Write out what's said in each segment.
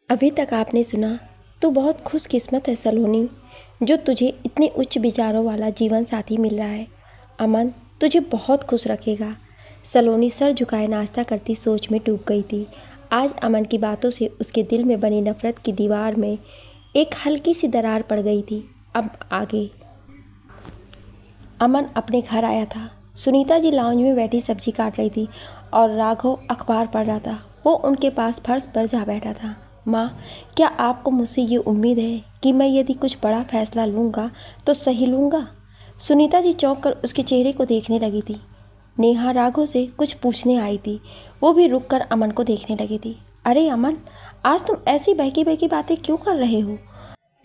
अभी तक आपने सुना। तू बहुत खुशकिस्मत है सलोनी, जो तुझे इतने उच्च विचारों वाला जीवन साथी मिल रहा है। अमन तुझे बहुत खुश रखेगा। सलोनी सर झुकाए नाश्ता करती सोच में डूब गई थी। आज अमन की बातों से उसके दिल में बनी नफरत की दीवार में एक हल्की सी दरार पड़ गई थी। अब आगे अमन अपने घर आया था। सुनीता जी लाउंज में बैठी सब्जी काट रही थी और राघव अखबार पढ़ रहा था। वो उनके पास फर्श पर जा बैठा था। माँ, क्या आपको मुझसे ये उम्मीद है कि मैं यदि कुछ बड़ा फैसला लूँगा तो सही लूँगा? सुनीता जी चौंक कर उसके चेहरे को देखने लगी थी। नेहा राघव से कुछ पूछने आई थी। वो भी रुक कर अमन को देखने लगी थी। अरे अमन, आज तुम ऐसी बहकी बहकी बातें क्यों कर रहे हो?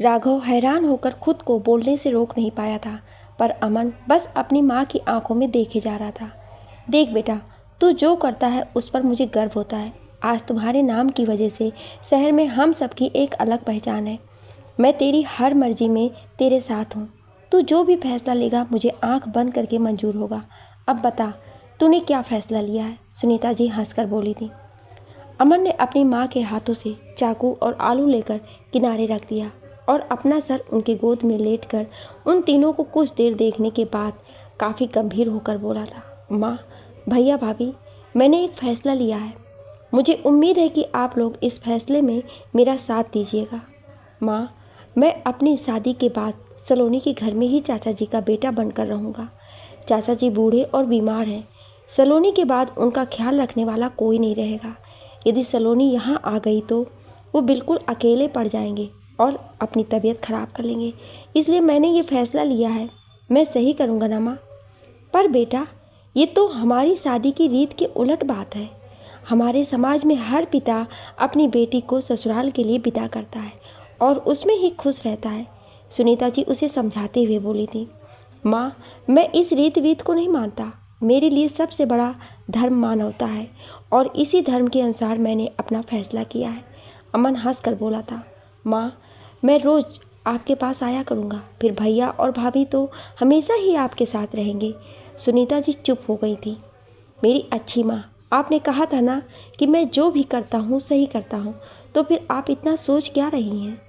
राघव हैरान होकर खुद को बोलने से रोक नहीं पाया था, पर अमन बस अपनी माँ की आंखों में देखे जा रहा था। देख बेटा, तू जो करता है उस पर मुझे गर्व होता है। आज तुम्हारे नाम की वजह से शहर में हम सबकी एक अलग पहचान है। मैं तेरी हर मर्जी में तेरे साथ हूँ। तू जो भी फैसला लेगा मुझे आंख बंद करके मंजूर होगा। अब बता, तूने क्या फैसला लिया है? सुनीता जी हंसकर बोली थी। अमन ने अपनी माँ के हाथों से चाकू और आलू लेकर किनारे रख दिया और अपना सर उनके गोद में लेटकर उन तीनों को कुछ देर देखने के बाद काफ़ी गंभीर होकर बोला था। माँ, भैया, भाभी, मैंने एक फ़ैसला लिया है। मुझे उम्मीद है कि आप लोग इस फैसले में मेरा साथ दीजिएगा। माँ, मैं अपनी शादी के बाद सलोनी के घर में ही चाचा जी का बेटा बनकर रहूँगा। चाचा जी बूढ़े और बीमार हैं। सलोनी के बाद उनका ख्याल रखने वाला कोई नहीं रहेगा। यदि सलोनी यहाँ आ गई तो वो बिल्कुल अकेले पड़ जाएंगे और अपनी तबीयत खराब कर लेंगे। इसलिए मैंने ये फ़ैसला लिया है। मैं सही करूँगा ना माँ? पर बेटा, ये तो हमारी शादी की रीत के उलट बात है। हमारे समाज में हर पिता अपनी बेटी को ससुराल के लिए विदा करता है और उसमें ही खुश रहता है। सुनीता जी उसे समझाते हुए बोली थी। माँ, मैं इस रीत वीत को नहीं मानता। मेरे लिए सबसे बड़ा धर्म मानवता है और इसी धर्म के अनुसार मैंने अपना फैसला किया है। अमन हंस कर बोला था। माँ, मैं रोज़ आपके पास आया करूँगा। फिर भैया और भाभी तो हमेशा ही आपके साथ रहेंगे। सुनीता जी चुप हो गई थी। मेरी अच्छी माँ, आपने कहा था ना कि मैं जो भी करता हूँ सही करता हूँ, तो फिर आप इतना सोच क्या रही हैं?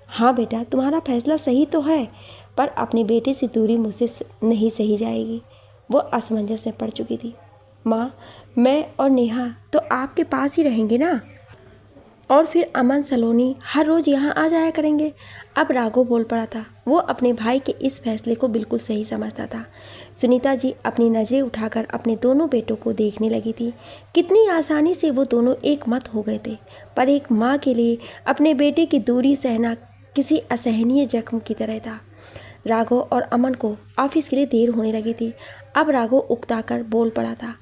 हाँ बेटा, तुम्हारा फैसला सही तो है, पर अपने बेटे से दूरी मुझसे नहीं सही जाएगी। वो असमंजस में पड़ चुकी थी। माँ, मैं और नेहा तो आपके पास ही रहेंगे ना? और फिर अमन सलोनी हर रोज़ यहाँ आ जाया करेंगे। अब राघव बोल पड़ा था। वो अपने भाई के इस फैसले को बिल्कुल सही समझता था। सुनीता जी अपनी नज़रें उठाकर अपने दोनों बेटों को देखने लगी थी। कितनी आसानी से वो दोनों एक मत हो गए थे, पर एक माँ के लिए अपने बेटे की दूरी सहना किसी असहनीय जख्म की तरह था। राघव और अमन को ऑफिस के लिए देर होने लगी थी। अब राघव उकताकर बोल पड़ा था।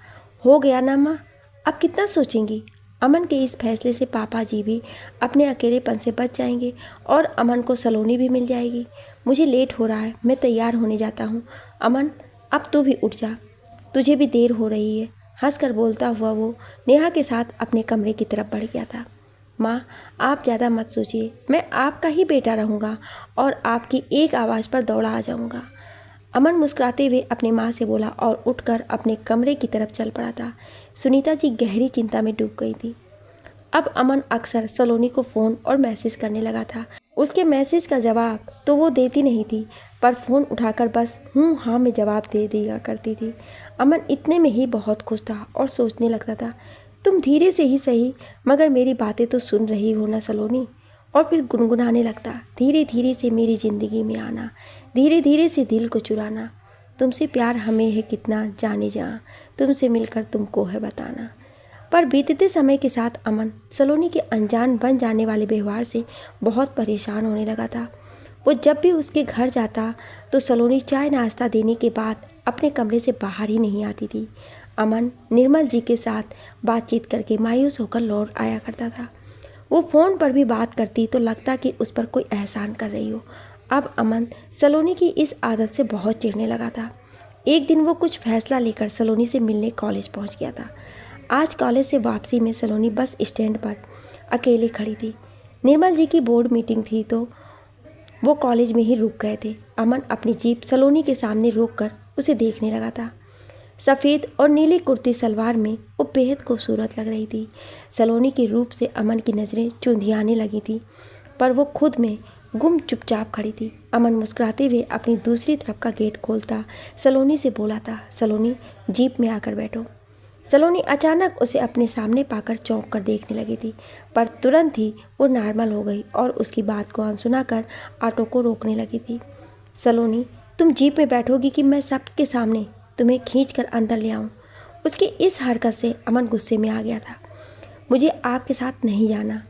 हो गया ना माँ, अब कितना सोचेंगी? अमन के इस फैसले से पापा जी भी अपने अकेलेपन से बच जाएंगे और अमन को सलोनी भी मिल जाएगी। मुझे लेट हो रहा है, मैं तैयार होने जाता हूँ। अमन, अब तू भी उठ जा, तुझे भी देर हो रही है। हंसकर बोलता हुआ वो नेहा के साथ अपने कमरे की तरफ बढ़ गया था। माँ, आप ज़्यादा मत सोचिए, मैं आपका ही बेटा रहूँगा और आपकी एक आवाज़ पर दौड़ा आ जाऊँगा। अमन मुस्कुराते हुए अपनी माँ से बोला और उठकर अपने कमरे की तरफ चल पड़ा था। सुनीता जी गहरी चिंता में डूब गई थी। अब अमन अक्सर सलोनी को फ़ोन और मैसेज करने लगा था। उसके मैसेज का जवाब तो वो देती नहीं थी, पर फ़ोन उठाकर बस हूँ हाँ में जवाब दे दिया करती थी। अमन इतने में ही बहुत खुश था और सोचने लगता था, तुम धीरे से ही सही, मगर मेरी बातें तो सुन रही हो ना सलोनी? और फिर गुनगुनाने लगता, धीरे धीरे से मेरी ज़िंदगी में आना, धीरे धीरे से दिल को चुराना। तुमसे प्यार हमें है कितना जाने जहाँ, तुमसे मिलकर तुमको है बताना। पर बीतते समय के साथ अमन सलोनी के अनजान बन जाने वाले व्यवहार से बहुत परेशान होने लगा था। वो जब भी उसके घर जाता तो सलोनी चाय नाश्ता देने के बाद अपने कमरे से बाहर ही नहीं आती थी। अमन निर्मल जी के साथ बातचीत करके मायूस होकर लौट आया करता था। वो फ़ोन पर भी बात करती तो लगता कि उस पर कोई एहसान कर रही हो। अब अमन सलोनी की इस आदत से बहुत चिढ़ने लगा था। एक दिन वो कुछ फैसला लेकर सलोनी से मिलने कॉलेज पहुंच गया था। आज कॉलेज से वापसी में सलोनी बस स्टैंड पर अकेले खड़ी थी। निर्मल जी की बोर्ड मीटिंग थी तो वो कॉलेज में ही रुक गए थे। अमन अपनी जीप सलोनी के सामने रोककर उसे देखने लगा था। सफ़ेद और नीली कुर्ती सलवार में वो बेहद खूबसूरत लग रही थी। सलोनी के रूप से अमन की नज़रें चुंधियाने लगी थी, पर वो खुद में गुम चुपचाप खड़ी थी। अमन मुस्कुराते हुए अपनी दूसरी तरफ का गेट खोलता सलोनी से बोला था, सलोनी जीप में आकर बैठो। सलोनी अचानक उसे अपने सामने पाकर चौंक कर देखने लगी थी, पर तुरंत ही वो नॉर्मल हो गई और उसकी बात को अनसुना कर ऑटो को रोकने लगी थी। सलोनी, तुम जीप में बैठोगी कि मैं सबके सामने तुम्हें खींच कर अंदर ले आऊँ? उसकी इस हरकत से अमन गुस्से में आ गया था। मुझे आपके साथ नहीं जाना,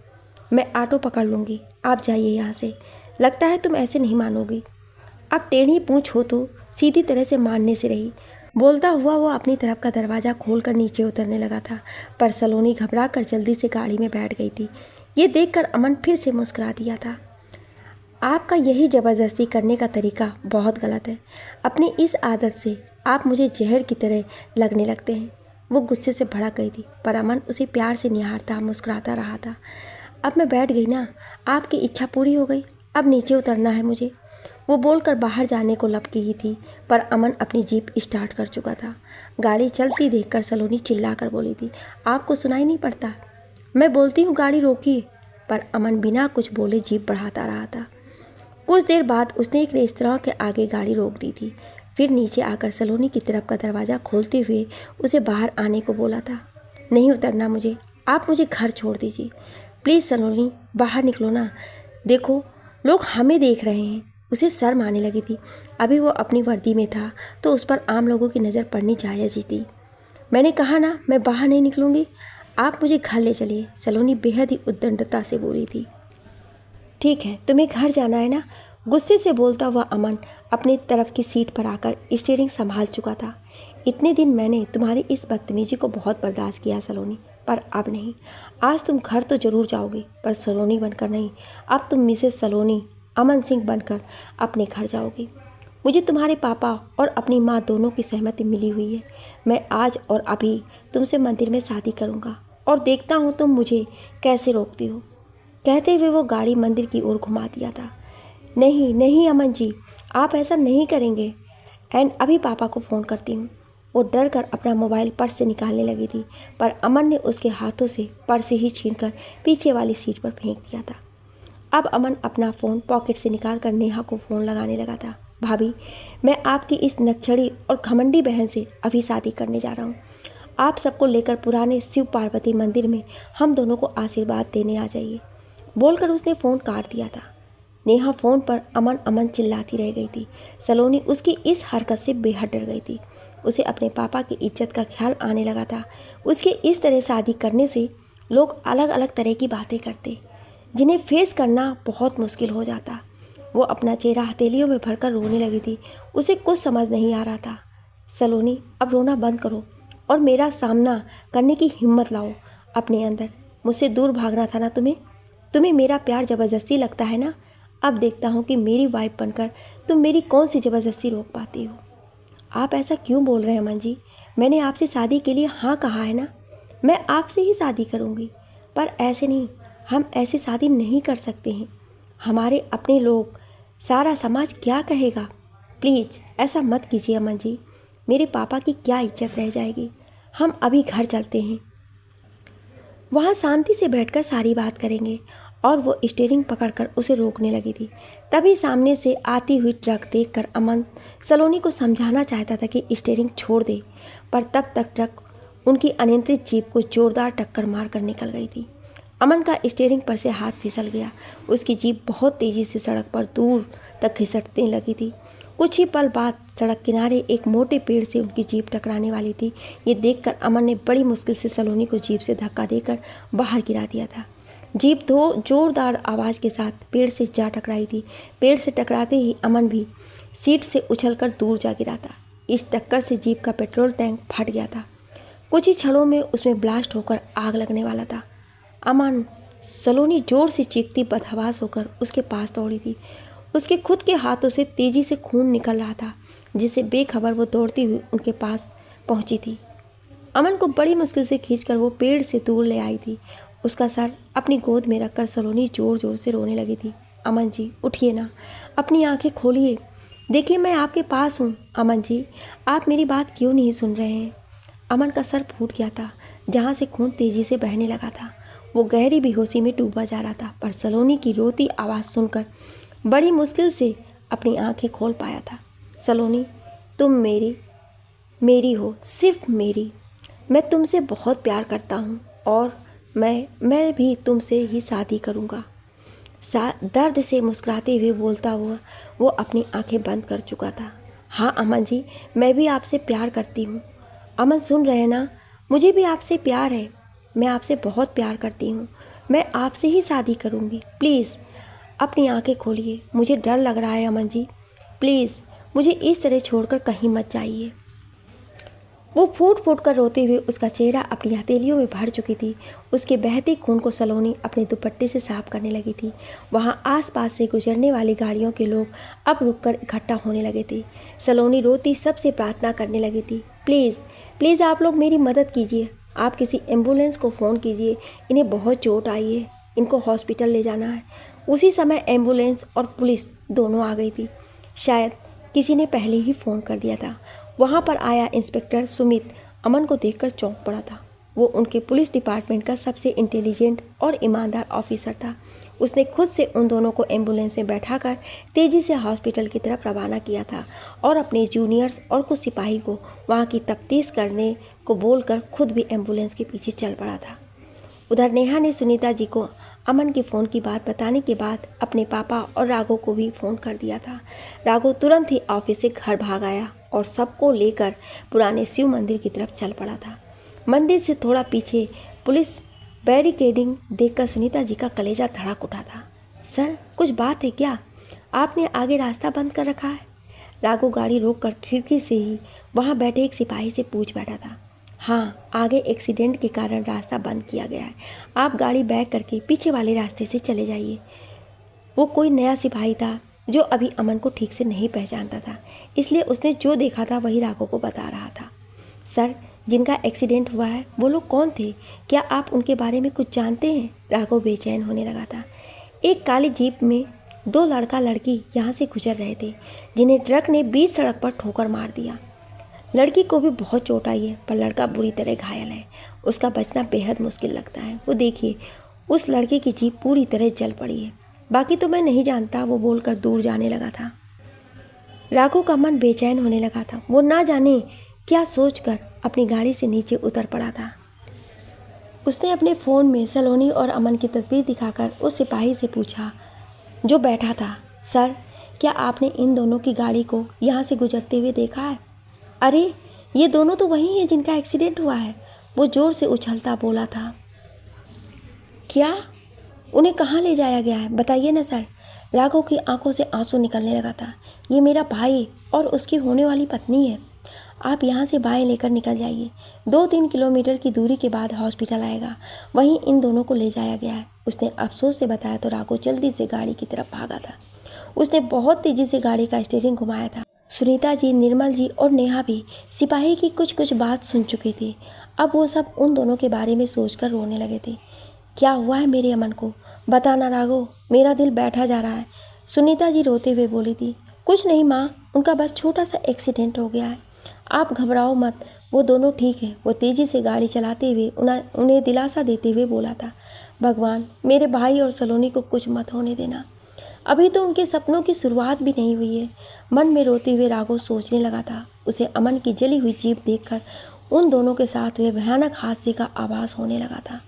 मैं ऑटो पकड़ लूँगी, आप जाइए यहाँ से। लगता है तुम ऐसे नहीं मानोगी। अब टेढ़ी पूँछ हो तो सीधी तरह से मानने से रही। बोलता हुआ वो अपनी तरफ का दरवाज़ा खोलकर नीचे उतरने लगा था, पर सलोनी घबरा कर जल्दी से गाड़ी में बैठ गई थी। ये देखकर अमन फिर से मुस्कुरा दिया था। आपका यही ज़बरदस्ती करने का तरीका बहुत गलत है। अपनी इस आदत से आप मुझे जहर की तरह लगने लगते हैं। वो गुस्से से भड़क गई थी, पर अमन उसे प्यार से निहारता मुस्कुराता रहा था। अब मैं बैठ गई ना, आपकी इच्छा पूरी हो गई, अब नीचे उतरना है मुझे। वो बोलकर बाहर जाने को लपकी ही थी, पर अमन अपनी जीप स्टार्ट कर चुका था। गाड़ी चलती देखकर सलोनी चिल्लाकर बोली थी, आपको सुनाई नहीं पड़ता? मैं बोलती हूँ गाड़ी रोकिए। पर अमन बिना कुछ बोले जीप बढ़ाता रहा था। कुछ देर बाद उसने एक रेस्तरां के आगे गाड़ी रोक दी थी। फिर नीचे आकर सलोनी की तरफ का दरवाज़ा खोलते हुए उसे बाहर आने को बोला था। नहीं उतरना मुझे, आप मुझे घर छोड़ दीजिए प्लीज़। सलोनी बाहर निकलो ना, देखो लोग हमें देख रहे हैं। उसे शर्म आने लगी थी। अभी वो अपनी वर्दी में था तो उस पर आम लोगों की नज़र पड़नी जायज़ ही थी। मैंने कहा ना मैं बाहर नहीं निकलूँगी, आप मुझे घर ले चलिए, सलोनी बेहद ही उद्दंडता से बोली थी। ठीक है, तुम्हें घर जाना है ना? गुस्से से बोलता हुआ अमन अपनी तरफ की सीट पर आकर स्टीयरिंग संभाल चुका था। इतने दिन मैंने तुम्हारी इस बदतमीजी को बहुत बर्दाश्त किया सलोनी, पर अब नहीं। आज तुम घर तो ज़रूर जाओगी, पर सलोनी बनकर नहीं। अब तुम मिसेस सलोनी अमन सिंह बनकर अपने घर जाओगी। मुझे तुम्हारे पापा और अपनी माँ दोनों की सहमति मिली हुई है। मैं आज और अभी तुमसे मंदिर में शादी करूँगा और देखता हूँ तुम मुझे कैसे रोकती हो। कहते हुए वो गाड़ी मंदिर की ओर घुमा दिया था। नहीं नहीं अमन जी, आप ऐसा नहीं करेंगे। एंड अभी पापा को फ़ोन करती हूँ। वो डर कर अपना मोबाइल पर्स से निकालने लगी थी, पर अमन ने उसके हाथों से पर्स ही छीनकर पीछे वाली सीट पर फेंक दिया था। अब अमन अपना फ़ोन पॉकेट से निकाल कर नेहा को फ़ोन लगाने लगा था। भाभी, मैं आपकी इस नक्सड़ी और घमंडी बहन से अभी शादी करने जा रहा हूँ। आप सबको लेकर पुराने शिव पार्वती मंदिर में हम दोनों को आशीर्वाद देने आ जाइए। बोलकर उसने फ़ोन काट दिया था। नेहा फ़ोन पर अमन अमन चिल्लाती रह गई थी। सलोनी उसकी इस हरकत से बेहद डर गई थी। उसे अपने पापा की इज्जत का ख्याल आने लगा था। उसके इस तरह शादी करने से लोग अलग अलग तरह की बातें करते, जिन्हें फेस करना बहुत मुश्किल हो जाता। वो अपना चेहरा हथेलियों में भरकर रोने लगी थी। उसे कुछ समझ नहीं आ रहा था। सलोनी, अब रोना बंद करो और मेरा सामना करने की हिम्मत लाओ अपने अंदर। मुझसे दूर भागना था ना तुम्हें मेरा प्यार ज़बरदस्ती लगता है ना? अब देखता हूँ कि मेरी वाइफ बनकर तुम मेरी कौन सी ज़बरदस्ती रोक पाती हो। आप ऐसा क्यों बोल रहे हैं अमन जी? मैंने आपसे शादी के लिए हाँ कहा है ना। मैं आपसे ही शादी करूँगी, पर ऐसे नहीं, हम ऐसे शादी नहीं कर सकते हैं। हमारे अपने लोग, सारा समाज क्या कहेगा? प्लीज़ ऐसा मत कीजिए अमन जी, मेरे पापा की क्या इज्जत रह जाएगी। हम अभी घर चलते हैं, वहाँ शांति से बैठकर सारी बात करेंगे। और वो स्टीयरिंग पकड़कर उसे रोकने लगी थी। तभी सामने से आती हुई ट्रक देखकर अमन सलोनी को समझाना चाहता था कि स्टीयरिंग छोड़ दे, पर तब तक ट्रक उनकी अनियंत्रित जीप को जोरदार टक्कर मारकर निकल गई थी। अमन का स्टीयरिंग पर से हाथ फिसल गया। उसकी जीप बहुत तेज़ी से सड़क पर दूर तक घिसटने लगी थी। कुछ ही पल बाद सड़क किनारे एक मोटे पेड़ से उनकी जीप टकराने वाली थी। ये देखकर अमन ने बड़ी मुश्किल से सलोनी को जीप से धक्का देकर बाहर गिरा दिया था। जीप जोरदार आवाज़ के साथ पेड़ से जा टकराई थी। पेड़ से टकराते ही अमन भी सीट से उछलकर दूर जा गिरा था। इस टक्कर से जीप का पेट्रोल टैंक फट गया था। कुछ ही क्षणों में उसमें ब्लास्ट होकर आग लगने वाला था। अमन, सलोनी जोर से चीखती बदहवास होकर उसके पास दौड़ी थी। उसके खुद के हाथों से तेज़ी से खून निकल रहा था, जिससे बेखबर वो दौड़ती हुई उनके पास पहुंची थी। अमन को बड़ी मुश्किल से खींचकर वो पेड़ से दूर ले आई थी। उसका सर अपनी गोद में रखकर सलोनी ज़ोर ज़ोर से रोने लगी थी। अमन जी, उठिए ना, अपनी आंखें खोलिए, देखिए मैं आपके पास हूँ। अमन जी, आप मेरी बात क्यों नहीं सुन रहे हैं? अमन का सर फूट गया था, जहाँ से खून तेजी से बहने लगा था। वो गहरी बेहोशी में डूबा जा रहा था, पर सलोनी की रोती आवाज़ सुनकर बड़ी मुश्किल से अपनी आंखें खोल पाया था। सलोनी, तुम मेरी हो, सिर्फ मेरी। मैं तुमसे बहुत प्यार करता हूँ और मैं भी तुमसे ही शादी करूँगा। दर्द से मुस्कुराते हुए बोलता हुआ वो अपनी आंखें बंद कर चुका था। हाँ अमन जी, मैं भी आपसे प्यार करती हूँ। अमन सुन रहे हैं ना? मुझे भी आपसे प्यार है। मैं आपसे बहुत प्यार करती हूँ। मैं आपसे ही शादी करूँगी। प्लीज़ अपनी आंखें खोलिए। मुझे डर लग रहा है अमन जी। प्लीज़ मुझे इस तरह छोड़कर कहीं मत जाइए। वो फूट फूट कर रोते हुए, उसका चेहरा अपनी हथेलियों में भर चुकी थी। उसके बहते खून को सलोनी अपने दुपट्टे से साफ करने लगी थी। वहाँ आसपास से गुजरने वाली गाड़ियों के लोग अब रुककर इकट्ठा होने लगे थे। सलोनी रोती सबसे प्रार्थना करने लगी थी, प्लीज़ प्लीज़ आप लोग मेरी मदद कीजिए। आप किसी एम्बुलेंस को फ़ोन कीजिए। इन्हें बहुत चोट आई है, इनको हॉस्पिटल ले जाना है। उसी समय एम्बुलेंस और पुलिस दोनों आ गई थी। शायद किसी ने पहले ही फ़ोन कर दिया था। वहाँ पर आया इंस्पेक्टर सुमित अमन को देखकर चौंक पड़ा था। वो उनके पुलिस डिपार्टमेंट का सबसे इंटेलिजेंट और ईमानदार ऑफिसर था। उसने खुद से उन दोनों को एम्बुलेंस में बैठाकर तेज़ी से हॉस्पिटल की तरफ रवाना किया था और अपने जूनियर्स और कुछ सिपाही को वहाँ की तफ्तीश करने को बोलकर खुद भी एम्बुलेंस के पीछे चल पड़ा था। उधर नेहा ने सुनीता जी को अमन के फ़ोन की बात बताने के बाद अपने पापा और राघव को भी फ़ोन कर दिया था। राघव तुरंत ही ऑफिस से घर भाग आया और सबको लेकर पुराने शिव मंदिर की तरफ चल पड़ा था। मंदिर से थोड़ा पीछे पुलिस बैरिकेडिंग देखकर सुनीता जी का कलेजा धड़क उठा था। सर, कुछ बात है क्या? आपने आगे रास्ता बंद कर रखा है? राघव गाड़ी रोककर खिड़की से ही वहाँ बैठे एक सिपाही से पूछ बैठा था। हाँ, आगे एक्सीडेंट के कारण रास्ता बंद किया गया है। आप गाड़ी बैक करके पीछे वाले रास्ते से चले जाइए। वो कोई नया सिपाही था जो अभी अमन को ठीक से नहीं पहचानता था, इसलिए उसने जो देखा था वही राघव को बता रहा था। सर, जिनका एक्सीडेंट हुआ है वो लोग कौन थे? क्या आप उनके बारे में कुछ जानते हैं? राघव बेचैन होने लगा था। एक काली जीप में दो लड़का लड़की यहाँ से गुजर रहे थे, जिन्हें ट्रक ने बीच सड़क पर ठोकर मार दिया। लड़की को भी बहुत चोट आई है, पर लड़का बुरी तरह घायल है। उसका बचना बेहद मुश्किल लगता है। वो देखिए, उस लड़के की जीप पूरी तरह जल पड़ी है। बाकी तो मैं नहीं जानता, वो बोलकर दूर जाने लगा था। राघव का मन बेचैन होने लगा था। वो ना जाने क्या सोचकर अपनी गाड़ी से नीचे उतर पड़ा था। उसने अपने फ़ोन में सलोनी और अमन की तस्वीर दिखाकर उस सिपाही से पूछा जो बैठा था, सर, क्या आपने इन दोनों की गाड़ी को यहाँ से गुजरते हुए देखा है? अरे, ये दोनों तो वही हैं जिनका एक्सीडेंट हुआ है, वो ज़ोर से उछलता बोला था। क्या? उन्हें कहाँ ले जाया गया है? बताइए ना सर। राघव की आंखों से आंसू निकलने लगा था। ये मेरा भाई और उसकी होने वाली पत्नी है। आप यहाँ से बाएं लेकर निकल जाइए। 2-3 किलोमीटर की दूरी के बाद हॉस्पिटल आएगा, वहीं इन दोनों को ले जाया गया है। उसने अफसोस से बताया तो राघव जल्दी से गाड़ी की तरफ भागा था। उसने बहुत तेज़ी से गाड़ी का स्टीयरिंग घुमाया था। सुनीता जी, निर्मल जी और नेहा भी सिपाही की कुछ बात सुन चुकी थी। अब वो सब उन दोनों के बारे में सोचकर रोने लगे थे। क्या हुआ है मेरे अमन को? बताना राघव, मेरा दिल बैठा जा रहा है। सुनीता जी रोते हुए बोली थी। कुछ नहीं माँ, उनका बस छोटा सा एक्सीडेंट हो गया है। आप घबराओ मत, वो दोनों ठीक है। वो तेज़ी से गाड़ी चलाते हुए उन्हें दिलासा देते हुए बोला था। भगवान, मेरे भाई और सलोनी को कुछ मत होने देना। अभी तो उनके सपनों की शुरुआत भी नहीं हुई है। मन में रोते हुए राघव सोचने लगा था। उसे अमन की जली हुई जीप देखकर उन दोनों के साथ हुए भयानक हादसे का आभास होने लगा था।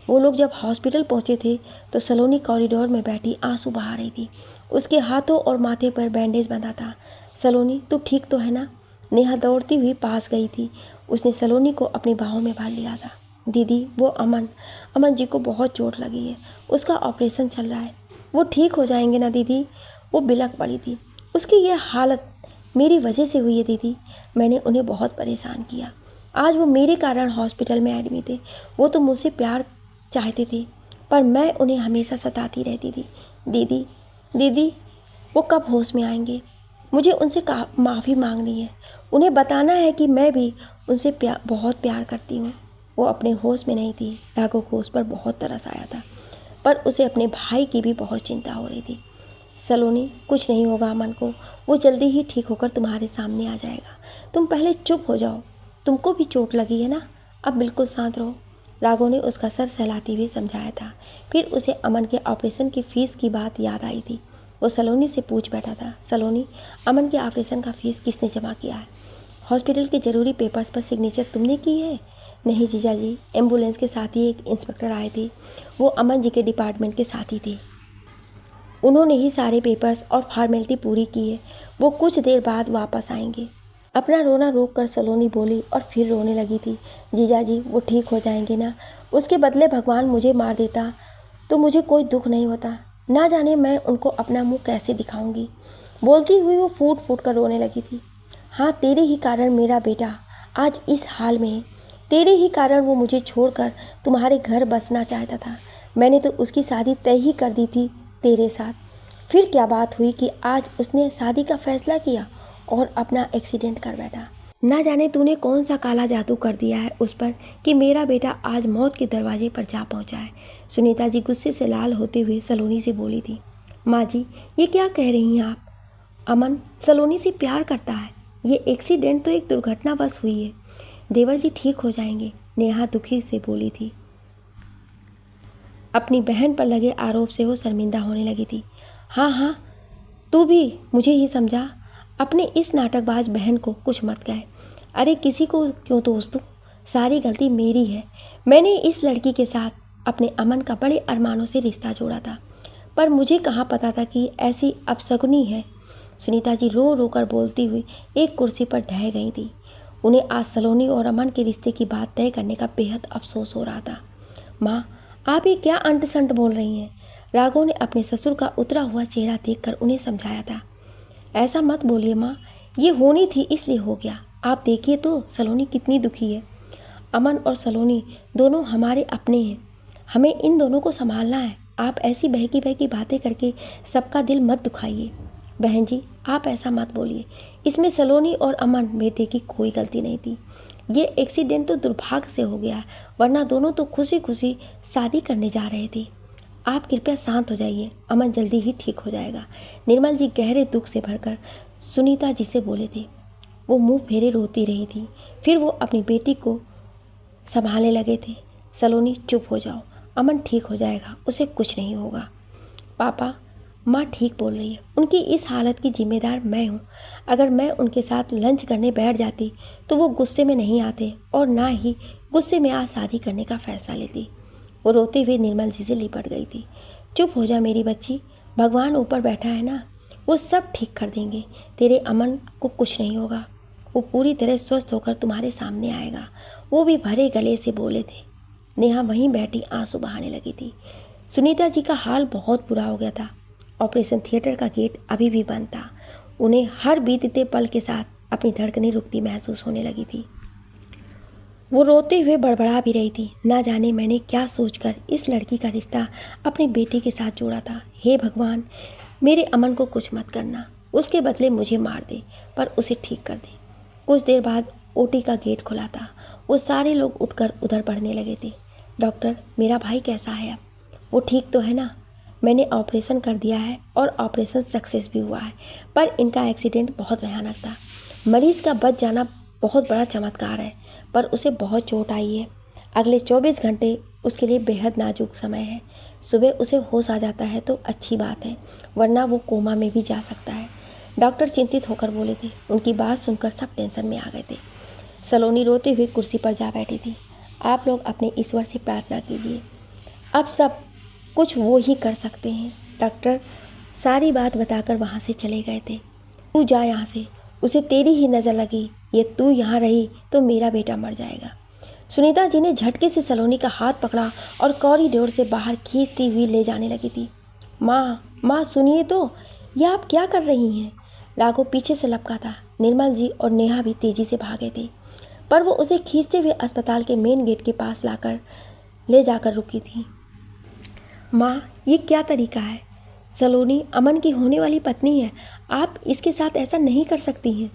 वो लोग जब हॉस्पिटल पहुंचे थे तो सलोनी कॉरिडोर में बैठी आंसू बहा रही थी। उसके हाथों और माथे पर बैंडेज बंधा था। सलोनी, तू ठीक तो है ना? नेहा दौड़ती हुई पास गई थी। उसने सलोनी को अपनी बाहों में भर लिया था। दीदी, वो अमन जी को बहुत चोट लगी है। उसका ऑपरेशन चल रहा है। वो ठीक हो जाएंगे ना दीदी? वो बिलख पड़ी थी। उसकी ये हालत मेरी वजह से हुई है दीदी। मैंने उन्हें बहुत परेशान किया। आज वो मेरे कारण हॉस्पिटल में एडमिट थे। वो तो मुझसे प्यार चाहते थे, पर मैं उन्हें हमेशा सताती रहती थी। दीदी दीदी, वो कब होश में आएंगे? मुझे उनसे माफ़ी मांगनी है। उन्हें बताना है कि मैं भी उनसे बहुत प्यार करती हूँ। वो अपने होश में नहीं थी। राघव को उस पर बहुत तरस आया था, पर उसे अपने भाई की भी बहुत चिंता हो रही थी। सलोनी, कुछ नहीं होगा अमन को, वो जल्दी ही ठीक होकर तुम्हारे सामने आ जाएगा। तुम पहले चुप हो जाओ, तुमको भी चोट लगी है ना, अब बिल्कुल शांत रहो। राघव ने उसका सर सहलाते हुए समझाया था। फिर उसे अमन के ऑपरेशन की फ़ीस की बात याद आई थी। वो सलोनी से पूछ बैठा था, सलोनी, अमन के ऑपरेशन का फ़ीस किसने जमा किया है? हॉस्पिटल के ज़रूरी पेपर्स पर सिग्नेचर तुमने की है? नहीं जीजा जी, एम्बुलेंस के साथ ही एक इंस्पेक्टर आए थे, वो अमन जी के डिपार्टमेंट के साथ ही थे। उन्होंने ही सारे पेपर्स और फॉर्मेलिटी पूरी की है। वो कुछ देर बाद वापस आएंगे। अपना रोना रोक कर सलोनी बोली और फिर रोने लगी थी। जीजा जी, वो ठीक हो जाएंगे ना? उसके बदले भगवान मुझे मार देता तो मुझे कोई दुख नहीं होता। ना जाने मैं उनको अपना मुंह कैसे दिखाऊंगी। बोलती हुई वो फूट फूट कर रोने लगी थी। हाँ, तेरे ही कारण मेरा बेटा आज इस हाल में है। तेरे ही कारण वो मुझे छोड़कर तुम्हारे घर बसना चाहता था। मैंने तो उसकी शादी तय ही कर दी थी तेरे साथ। फिर क्या बात हुई कि आज उसने शादी का फैसला किया और अपना एक्सीडेंट कर बैठा। ना जाने तूने कौन सा काला जादू कर दिया है उस पर कि मेरा बेटा आज मौत के दरवाजे पर जा पहुंचा है। सुनीता जी गुस्से से लाल होते हुए सलोनी से बोली थी। माँ जी, ये क्या कह रही हैं आप? अमन सलोनी से प्यार करता है। ये एक्सीडेंट तो एक दुर्घटनावश हुई है। देवर जी ठीक हो जाएंगे, नेहा दुखी से बोली थी। अपनी बहन पर लगे आरोप से वो शर्मिंदा होने लगी थी। हाँ हाँ, तू भी मुझे ही समझा। अपने इस नाटकबाज बहन को कुछ मत कहे। अरे किसी को क्यों दोष दूँ? सारी गलती मेरी है। मैंने इस लड़की के साथ अपने अमन का बड़े अरमानों से रिश्ता जोड़ा था, पर मुझे कहाँ पता था कि ऐसी अपशकुनी है। सुनीता जी रो रो कर बोलती हुई एक कुर्सी पर ढह गई थी। उन्हें आज सलोनी और अमन के रिश्ते की बात तय करने का बेहद अफसोस हो रहा था। माँ, आप ये क्या अंट संट बोल रही हैं? राघव ने अपने ससुर का उतरा हुआ चेहरा देखकर उन्हें समझाया था। ऐसा मत बोलिए माँ, ये होनी थी इसलिए हो गया। आप देखिए तो सलोनी कितनी दुखी है। अमन और सलोनी दोनों हमारे अपने हैं, हमें इन दोनों को संभालना है। आप ऐसी बहकी बहकी बातें करके सबका दिल मत दुखाइए। बहन जी, आप ऐसा मत बोलिए। इसमें सलोनी और अमन बेटे की कोई गलती नहीं थी। ये एक्सीडेंट तो दुर्भाग्य से हो गया, वरना दोनों तो खुशी खुशी शादी करने जा रहे थे। आप कृपया शांत हो जाइए, अमन जल्दी ही ठीक हो जाएगा। निर्मल जी गहरे दुख से भरकर सुनीता जी से बोले थे। वो मुंह फेरे रोती रही थी। फिर वो अपनी बेटी को संभालने लगे थे। सलोनी, चुप हो जाओ, अमन ठीक हो जाएगा, उसे कुछ नहीं होगा। पापा, माँ ठीक बोल रही है। उनकी इस हालत की जिम्मेदार मैं हूँ। अगर मैं उनके साथ लंच करने बैठ जाती तो वो गुस्से में नहीं आते और ना ही गुस्से में आज शादी करने का फैसला लेती। वो रोते हुए निर्मल जी से लिपट गई थी। चुप हो जा मेरी बच्ची, भगवान ऊपर बैठा है ना, वो सब ठीक कर देंगे। तेरे अमन को कुछ नहीं होगा, वो पूरी तरह स्वस्थ होकर तुम्हारे सामने आएगा। वो भी भरे गले से बोले थे। नेहा वहीं बैठी आंसू बहाने लगी थी। सुनीता जी का हाल बहुत बुरा हो गया था। ऑपरेशन थिएटर का गेट अभी भी बंद था। उन्हें हर बीतते पल के साथ अपनी धड़कनें रुकती महसूस होने लगी थी। वो रोते हुए बड़बड़ा भी रही थी। ना जाने मैंने क्या सोचकर इस लड़की का रिश्ता अपने बेटे के साथ जोड़ा था। हे भगवान, मेरे अमन को कुछ मत करना, उसके बदले मुझे मार दे, पर उसे ठीक कर दे। कुछ देर बाद ओटी का गेट खुला था। वो सारे लोग उठकर उधर बढ़ने लगे थे। डॉक्टर, मेरा भाई कैसा है अब? वो ठीक तो है ना? मैंने ऑपरेशन कर दिया है और ऑपरेशन सक्सेस भी हुआ है, पर इनका एक्सीडेंट बहुत भयानक था। मरीज का बच जाना बहुत बड़ा चमत्कार है, पर उसे बहुत चोट आई है। अगले 24 घंटे उसके लिए बेहद नाजुक समय है। सुबह उसे होश आ जाता है तो अच्छी बात है, वरना वो कोमा में भी जा सकता है। डॉक्टर चिंतित होकर बोले थे। उनकी बात सुनकर सब टेंशन में आ गए थे। सलोनी रोते हुए कुर्सी पर जा बैठी थी। आप लोग अपने ईश्वर से प्रार्थना कीजिए, अब सब कुछ वो ही कर सकते हैं। डॉक्टर सारी बात बताकर वहाँ से चले गए थे। तू जा यहाँ से, उसे तेरी ही नज़र लगी, ये तू यहाँ रही तो मेरा बेटा मर जाएगा। सुनीता जी ने झटके से सलोनी का हाथ पकड़ा और कॉरिडोर से बाहर खींचती हुई ले जाने लगी थी। माँ सुनिए तो, ये आप क्या कर रही हैं? राघव पीछे से लपका था। निर्मल जी और नेहा भी तेजी से भागे थे, पर वो उसे खींचते हुए अस्पताल के मेन गेट के पास ले जाकर रुकी थी। माँ, ये क्या तरीका है? सलोनी अमन की होने वाली पत्नी है, आप इसके साथ ऐसा नहीं कर सकती हैं।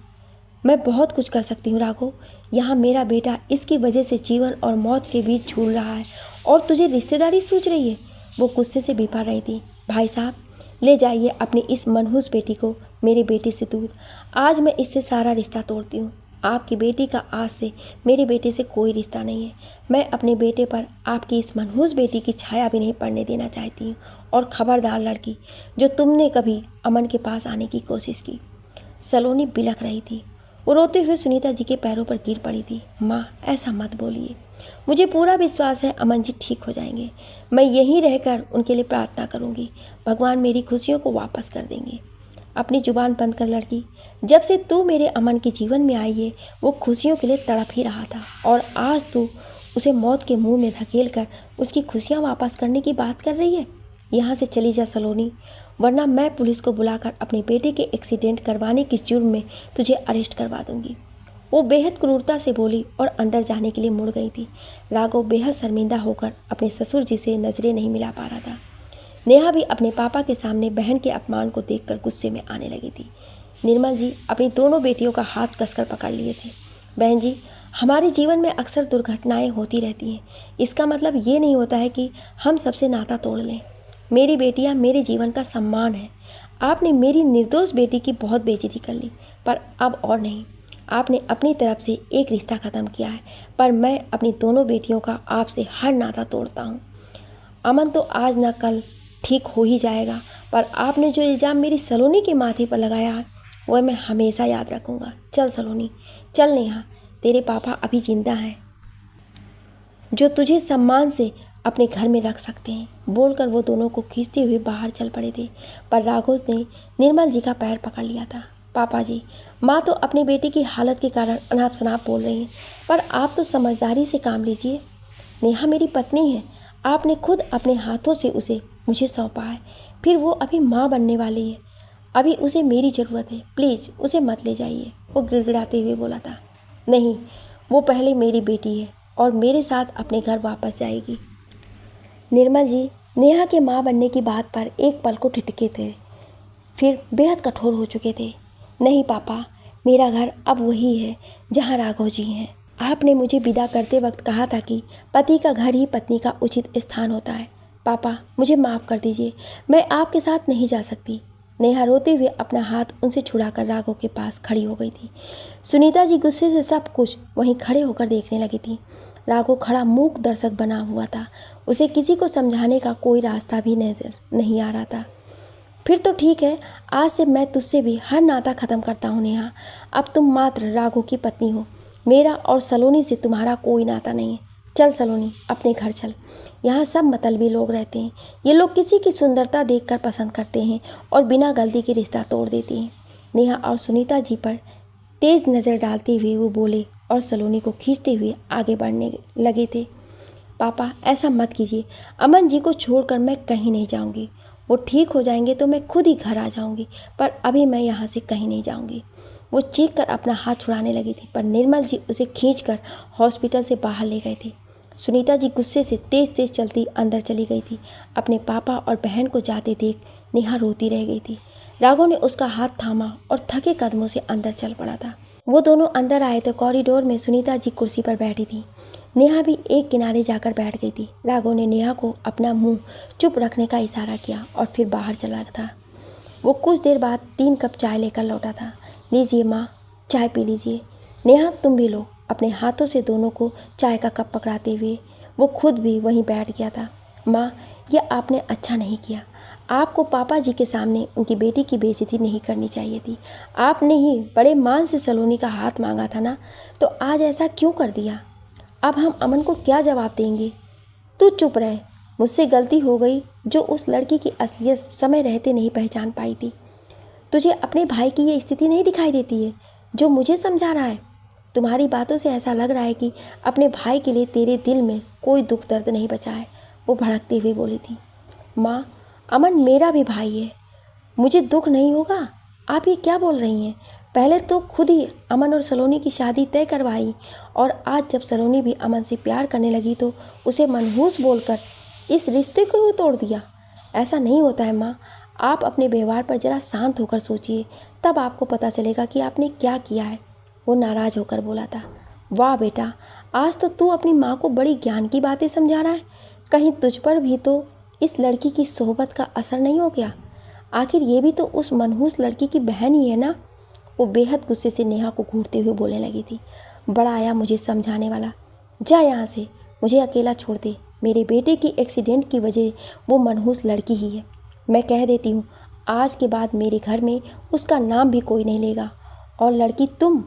मैं बहुत कुछ कर सकती हूँ राघव। यहाँ मेरा बेटा इसकी वजह से जीवन और मौत के बीच झूल रहा है और तुझे रिश्तेदारी सूझ रही है। वो गुस्से से बिफर रही थी। भाई साहब, ले जाइए अपनी इस मनहूस बेटी को मेरे बेटे से दूर। आज मैं इससे सारा रिश्ता तोड़ती हूँ। आपकी बेटी का आज से मेरे बेटे से कोई रिश्ता नहीं है। मैं अपने बेटे पर आपकी इस मनहूस बेटी की छाया भी नहीं पड़ने देना चाहती हूँ। और खबरदार लड़की, जो तुमने कभी अमन के पास आने की कोशिश की। सलोनी बिलख रही थी। वो रोते हुए सुनीता जी के पैरों पर गिर पड़ी थी। माँ, ऐसा मत बोलिए। मुझे पूरा विश्वास है अमन जी ठीक हो जाएंगे। मैं यहीं रहकर उनके लिए प्रार्थना करूंगी। भगवान मेरी खुशियों को वापस कर देंगे। अपनी जुबान बंद कर लड़की। जब से तू मेरे अमन के जीवन में आई है, वो खुशियों के लिए तड़प ही रहा था, और आज तू उसे मौत के मुंह में धकेल कर उसकी खुशियाँ वापस करने की बात कर रही है। यहाँ से चली जा सलोनी, वरना मैं पुलिस को बुलाकर अपने बेटे के एक्सीडेंट करवाने के जुर्म में तुझे अरेस्ट करवा दूंगी। वो बेहद क्रूरता से बोली और अंदर जाने के लिए मुड़ गई थी। राघव बेहद शर्मिंदा होकर अपने ससुर जी से नजरें नहीं मिला पा रहा था। नेहा भी अपने पापा के सामने बहन के अपमान को देखकर गुस्से में आने लगी थी। निर्मल जी अपनी दोनों बेटियों का हाथ कसकर पकड़ लिए थे। बहन जी, हमारे जीवन में अक्सर दुर्घटनाएं होती रहती हैं। इसका मतलब ये नहीं होता है कि हम सबसे नाता तोड़ लें। मेरी बेटियां मेरे जीवन का सम्मान है। आपने मेरी निर्दोष बेटी की बहुत बेइज्जती कर ली, पर अब और नहीं। आपने अपनी तरफ से एक रिश्ता ख़त्म किया है, पर मैं अपनी दोनों बेटियों का आपसे हर नाता तोड़ता हूँ। अमन तो आज ना कल ठीक हो ही जाएगा, पर आपने जो इल्ज़ाम मेरी सलोनी के माथे पर लगाया है, वह मैं हमेशा याद रखूँगा। चल सलोनी, चल नेहा, तेरे पापा अभी जिंदा हैं जो तुझे सम्मान से अपने घर में रख सकते हैं। बोलकर वो दोनों को खींचते हुए बाहर चल पड़े थे, पर राघव ने निर्मल जी का पैर पकड़ लिया था। पापा जी, माँ तो अपनी बेटी की हालत के कारण अनाप शनाप बोल रही हैं, पर आप तो समझदारी से काम लीजिए। नेहा मेरी पत्नी है। आपने खुद अपने हाथों से उसे मुझे सौंपा है, फिर वो अभी माँ बनने वाली है। अभी उसे मेरी ज़रूरत है, प्लीज़ उसे मत ले जाइए। वो गिड़गिड़ाते हुए बोला था। नहीं, वो पहले मेरी बेटी है और मेरे साथ अपने घर वापस जाएगी। निर्मल जी नेहा के माँ बनने की बात पर एक पल को ठिठके थे, फिर बेहद कठोर हो चुके थे। नहीं पापा, मेरा घर अब वही है जहाँ राघव जी हैं। आपने मुझे विदा करते वक्त कहा था कि पति का घर ही पत्नी का उचित स्थान होता है। पापा, मुझे माफ़ कर दीजिए, मैं आपके साथ नहीं जा सकती। नेहा रोते हुए अपना हाथ उनसे छुड़ाकर राघव के पास खड़ी हो गई थी। सुनीता जी गुस्से से सब कुछ वहीं खड़े होकर देखने लगी थी। राघव खड़ा मूक दर्शक बना हुआ था। उसे किसी को समझाने का कोई रास्ता भी नजर नहीं आ रहा था। फिर तो ठीक है, आज से मैं तुझसे भी हर नाता ख़त्म करता हूँ नेहा। अब तुम मात्र राघव की पत्नी हो। मेरा और सलोनी से तुम्हारा कोई नाता नहीं है। चल सलोनी, अपने घर चल। यहाँ सब मतलबी लोग रहते हैं। ये लोग किसी की सुंदरता देखकर पसंद करते हैं और बिना गलती के रिश्ता तोड़ देते हैं। नेहा और सुनीता जी पर तेज़ नज़र डालते हुए वो बोले और सलोनी को खींचते हुए आगे बढ़ने लगे थे। पापा, ऐसा मत कीजिए। अमन जी को छोड़कर मैं कहीं नहीं जाऊंगी। वो ठीक हो जाएंगे तो मैं खुद ही घर आ जाऊंगी, पर अभी मैं यहाँ से कहीं नहीं जाऊंगी। वो चीख कर अपना हाथ छुड़ाने लगी थी, पर निर्मल जी उसे खींचकर हॉस्पिटल से बाहर ले गए थे। सुनीता जी गुस्से से तेज़ तेज़ चलती अंदर चली गई थी। अपने पापा और बहन को जाते देख नेहा रोती रह गई थी। राघव ने उसका हाथ थामा और थके कदमों से अंदर चल पड़ा था। वो दोनों अंदर आए तो कॉरिडोर में सुनीता जी कुर्सी पर बैठी थी। नेहा भी एक किनारे जाकर बैठ गई थी। राघव ने नेहा को अपना मुंह चुप रखने का इशारा किया और फिर बाहर चला था। वो कुछ देर बाद 3 कप चाय लेकर लौटा था। लीजिए माँ, चाय पी लीजिए। नेहा, तुम भी लो। अपने हाथों से दोनों को चाय का कप पकड़ाते हुए वो खुद भी वहीं बैठ गया था। माँ, यह आपने अच्छा नहीं किया। आपको पापा जी के सामने उनकी बेटी की बेइज्जती नहीं करनी चाहिए थी। आपने ही बड़े मान से सलोनी का हाथ मांगा था ना, तो आज ऐसा क्यों कर दिया? अब हम अमन को क्या जवाब देंगे? तू चुप रहे। मुझसे गलती हो गई जो उस लड़की की असलियत समय रहते नहीं पहचान पाई थी। तुझे अपने भाई की ये स्थिति नहीं दिखाई देती है जो मुझे समझा रहा है? तुम्हारी बातों से ऐसा लग रहा है कि अपने भाई के लिए तेरे दिल में कोई दुख दर्द नहीं बचा है। वो भड़कते हुए बोली थी। माँ, अमन मेरा भी भाई है, मुझे दुख नहीं होगा? आप ये क्या बोल रही हैं? पहले तो खुद ही अमन और सलोनी की शादी तय करवाई, और आज जब सलोनी भी अमन से प्यार करने लगी तो उसे मनहूस बोलकर इस रिश्ते को ही तोड़ दिया। ऐसा नहीं होता है माँ। आप अपने व्यवहार पर ज़रा शांत होकर सोचिए, तब आपको पता चलेगा कि आपने क्या किया है। वो नाराज़ होकर बोला था। वाह बेटा, आज तो तू अपनी माँ को बड़ी ज्ञान की बातें समझा रहा है। कहीं तुझ पर भी तो इस लड़की की सोहबत का असर नहीं हो गया? आखिर ये भी तो उस मनहूस लड़की की बहन ही है ना। वो बेहद गुस्से से नेहा को घूरते हुए बोलने लगी थी। बड़ा आया मुझे समझाने वाला। जा यहाँ से, मुझे अकेला छोड़ दे। मेरे बेटे की एक्सीडेंट की वजह वो मनहूस लड़की ही है। मैं कह देती हूँ, आज के बाद मेरे घर में उसका नाम भी कोई नहीं लेगा। और लड़की तुम,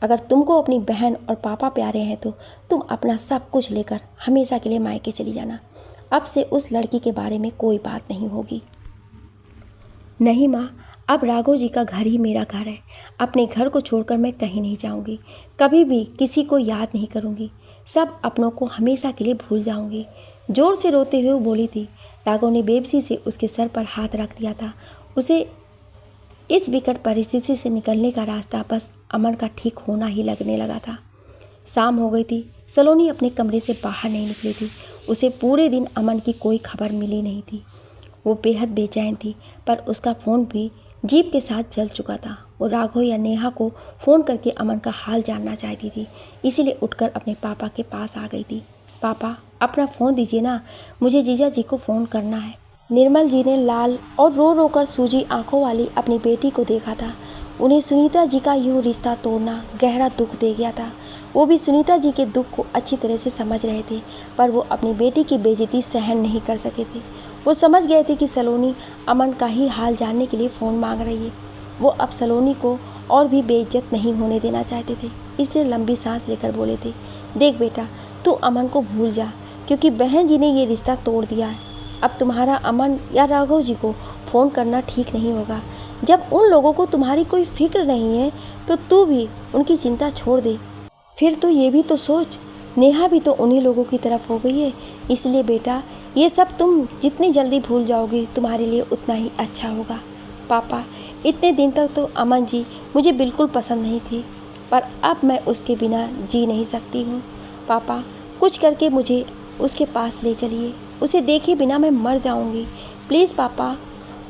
अगर तुमको अपनी बहन और पापा प्यारे हैं तो तुम अपना सब कुछ लेकर हमेशा के लिए मायके चली जाना। अब से उस लड़की के बारे में कोई बात नहीं होगी। नहीं माँ, अब राघव जी का घर ही मेरा घर है। अपने घर को छोड़कर मैं कहीं नहीं जाऊंगी। कभी भी किसी को याद नहीं करूंगी। सब अपनों को हमेशा के लिए भूल जाऊंगी। जोर से रोते हुए बोली थी। राघव ने बेबसी से उसके सर पर हाथ रख दिया था। उसे इस विकट परिस्थिति से निकलने का रास्ता बस अमन का ठीक होना ही लगने लगा था। शाम हो गई थी। सलोनी अपने कमरे से बाहर नहीं निकली थी। उसे पूरे दिन अमन की कोई खबर मिली नहीं थी। वो बेहद बेचैन थी, पर उसका फ़ोन भी जीप के साथ जल चुका था। वो राघव या नेहा को फ़ोन करके अमन का हाल जानना चाहती थी, इसीलिए उठकर अपने पापा के पास आ गई थी। पापा, अपना फ़ोन दीजिए ना, मुझे जीजा जी को फ़ोन करना है। निर्मल जी ने लाल और रो रो कर सूजी आंखों वाली अपनी बेटी को देखा था। उन्हें सुनीता जी का यूँ रिश्ता तोड़ना गहरा दुख दे गया था। वो भी सुनीता जी के दुख को अच्छी तरह से समझ रहे थे, पर वो अपनी बेटी की बेइज्जती सहन नहीं कर सके थे। वो समझ गए थे कि सलोनी अमन का ही हाल जानने के लिए फ़ोन मांग रही है। वो अब सलोनी को और भी बेइज्जत नहीं होने देना चाहते थे, इसलिए लंबी सांस लेकर बोले थे, देख बेटा, तू अमन को भूल जा, क्योंकि बहन जी ने ये रिश्ता तोड़ दिया है। अब तुम्हारा अमन या राघव जी को फ़ोन करना ठीक नहीं होगा। जब उन लोगों को तुम्हारी कोई फिक्र नहीं है तो तू भी उनकी चिंता छोड़ दे। फिर तो ये भी तो सोच, नेहा भी तो उन्हीं लोगों की तरफ हो गई है। इसलिए बेटा, ये सब तुम जितनी जल्दी भूल जाओगी तुम्हारे लिए उतना ही अच्छा होगा। पापा, इतने दिन तक तो अमन जी मुझे बिल्कुल पसंद नहीं थी, पर अब मैं उसके बिना जी नहीं सकती हूँ। पापा, कुछ करके मुझे उसके पास ले चलिए। उसे देखे बिना मैं मर जाऊँगी। प्लीज़ पापा,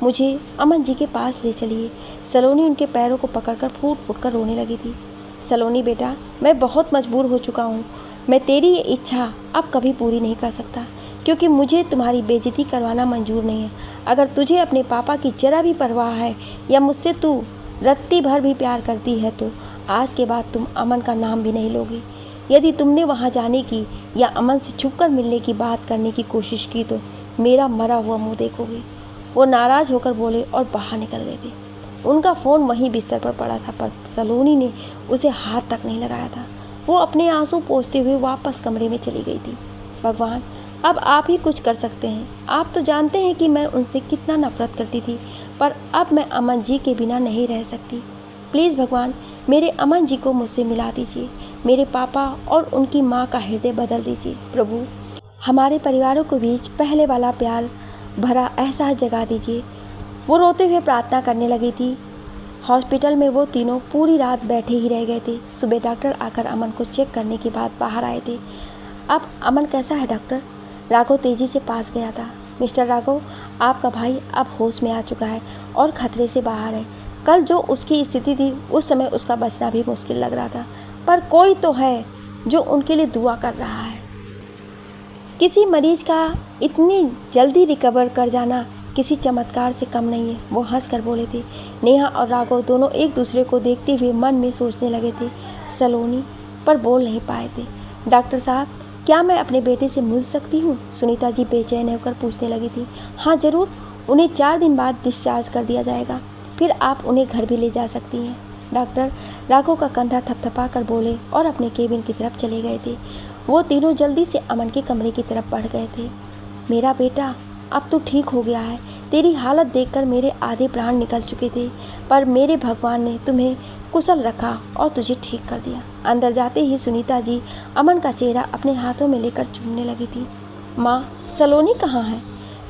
मुझे अमन जी के पास ले चलिए। सलोनी उनके पैरों को पकड़कर फूट फूट कर रोने लगी थी। सलोनी बेटा, मैं बहुत मजबूर हो चुका हूँ। मैं तेरी ये इच्छा अब कभी पूरी नहीं कर सकता, क्योंकि मुझे तुम्हारी बेइज्जती करवाना मंजूर नहीं है। अगर तुझे अपने पापा की जरा भी परवाह है या मुझसे तू रत्ती भर भी प्यार करती है तो आज के बाद तुम अमन का नाम भी नहीं लोगी। यदि तुमने वहाँ जाने की या अमन से छुपकर मिलने की बात करने की कोशिश की तो मेरा मरा हुआ मुँह देखोगे। वो नाराज़ होकर बोले और बाहर निकल गए थे। उनका फ़ोन वहीं बिस्तर पर पड़ा था, पर सलोनी ने उसे हाथ तक नहीं लगाया था। वो अपने आंसू पोंछते हुए वापस कमरे में चली गई थी। भगवान, अब आप ही कुछ कर सकते हैं। आप तो जानते हैं कि मैं उनसे कितना नफरत करती थी, पर अब मैं अमन जी के बिना नहीं रह सकती। प्लीज़ भगवान, मेरे अमन जी को मुझसे मिला दीजिए। मेरे पापा और उनकी माँ का हृदय बदल दीजिए। प्रभु, हमारे परिवारों के बीच पहले वाला प्यार भरा एहसास जगा दीजिए। वो रोते हुए प्रार्थना करने लगी थी। हॉस्पिटल में वो तीनों पूरी रात बैठे ही रह गए थे। सुबह डॉक्टर आकर अमन को चेक करने के बाद बाहर आए थे। अब अमन कैसा है डॉक्टर? राघव तेजी से पास गया था। मिस्टर राघव, आपका भाई अब होश में आ चुका है और खतरे से बाहर है। कल जो उसकी स्थिति थी उस समय उसका बचना भी मुश्किल लग रहा था, पर कोई तो है जो उनके लिए दुआ कर रहा है। किसी मरीज का इतनी जल्दी रिकवर कर जाना किसी चमत्कार से कम नहीं है। वो हंसकर बोले थे। नेहा और राघव दोनों एक दूसरे को देखते हुए मन में सोचने लगे थे। सलोनी पर बोल नहीं पाए थे। डॉक्टर साहब, क्या मैं अपने बेटे से मिल सकती हूँ? सुनीता जी बेचैन होकर पूछने लगी थी। हाँ ज़रूर, उन्हें 4 दिन बाद डिस्चार्ज कर दिया जाएगा, फिर आप उन्हें घर भी ले जा सकती हैं। डॉक्टर राघव का कंधा थपथपा कर बोले और अपने केबिन की तरफ चले गए थे। वो तीनों जल्दी से अमन के कमरे की तरफ बढ़ गए थे। मेरा बेटा, अब तो ठीक हो गया है। तेरी हालत देखकर मेरे आधे प्राण निकल चुके थे, पर मेरे भगवान ने तुम्हें कुशल रखा और तुझे ठीक कर दिया। अंदर जाते ही सुनीता जी अमन का चेहरा अपने हाथों में लेकर चूमने लगी थी। माँ, सलोनी कहाँ है?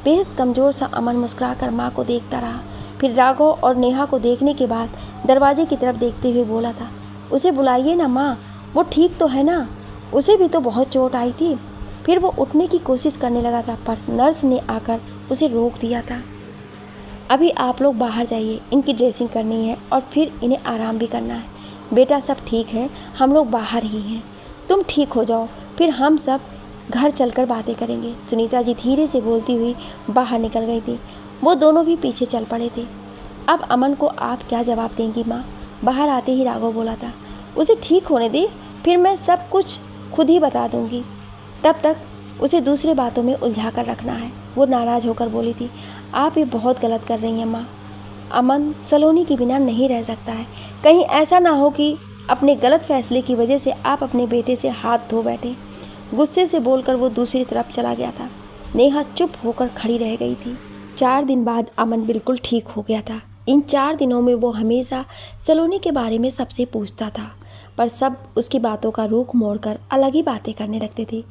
बेहद कमज़ोर सा अमन मुस्कुराकर माँ को देखता रहा। फिर राघव और नेहा को देखने के बाद दरवाजे की तरफ देखते हुए बोला था, उसे बुलाइए ना माँ, वो ठीक तो है ना? उसे भी तो बहुत चोट आई थी। फिर वो उठने की कोशिश करने लगा था, पर नर्स ने आकर उसे रोक दिया था। अभी आप लोग बाहर जाइए, इनकी ड्रेसिंग करनी है और फिर इन्हें आराम भी करना है। बेटा सब ठीक है, हम लोग बाहर ही हैं। तुम ठीक हो जाओ, फिर हम सब घर चलकर बातें करेंगे। सुनीता जी धीरे से बोलती हुई बाहर निकल गई थी। वो दोनों भी पीछे चल पड़े थे। अब अमन को आप क्या जवाब देंगी माँ? बाहर आते ही राघव बोला था। उसे ठीक होने दे, फिर मैं सब कुछ खुद ही बता दूंगी। तब तक उसे दूसरे बातों में उलझा कर रखना है। वो नाराज़ होकर बोली थी, आप ये बहुत गलत कर रही हैं माँ। अमन सलोनी के बिना नहीं रह सकता है। कहीं ऐसा ना हो कि अपने गलत फैसले की वजह से आप अपने बेटे से हाथ धो बैठे। गुस्से से बोलकर वो दूसरी तरफ चला गया था। नेहा चुप होकर खड़ी रह गई थी। 4 दिन बाद अमन बिल्कुल ठीक हो गया था। इन 4 दिनों में वो हमेशा सलोनी के बारे में सबसे पूछता था, पर सब उसकी बातों का रुख मोड़कर अलग ही बातें करने लगते थे।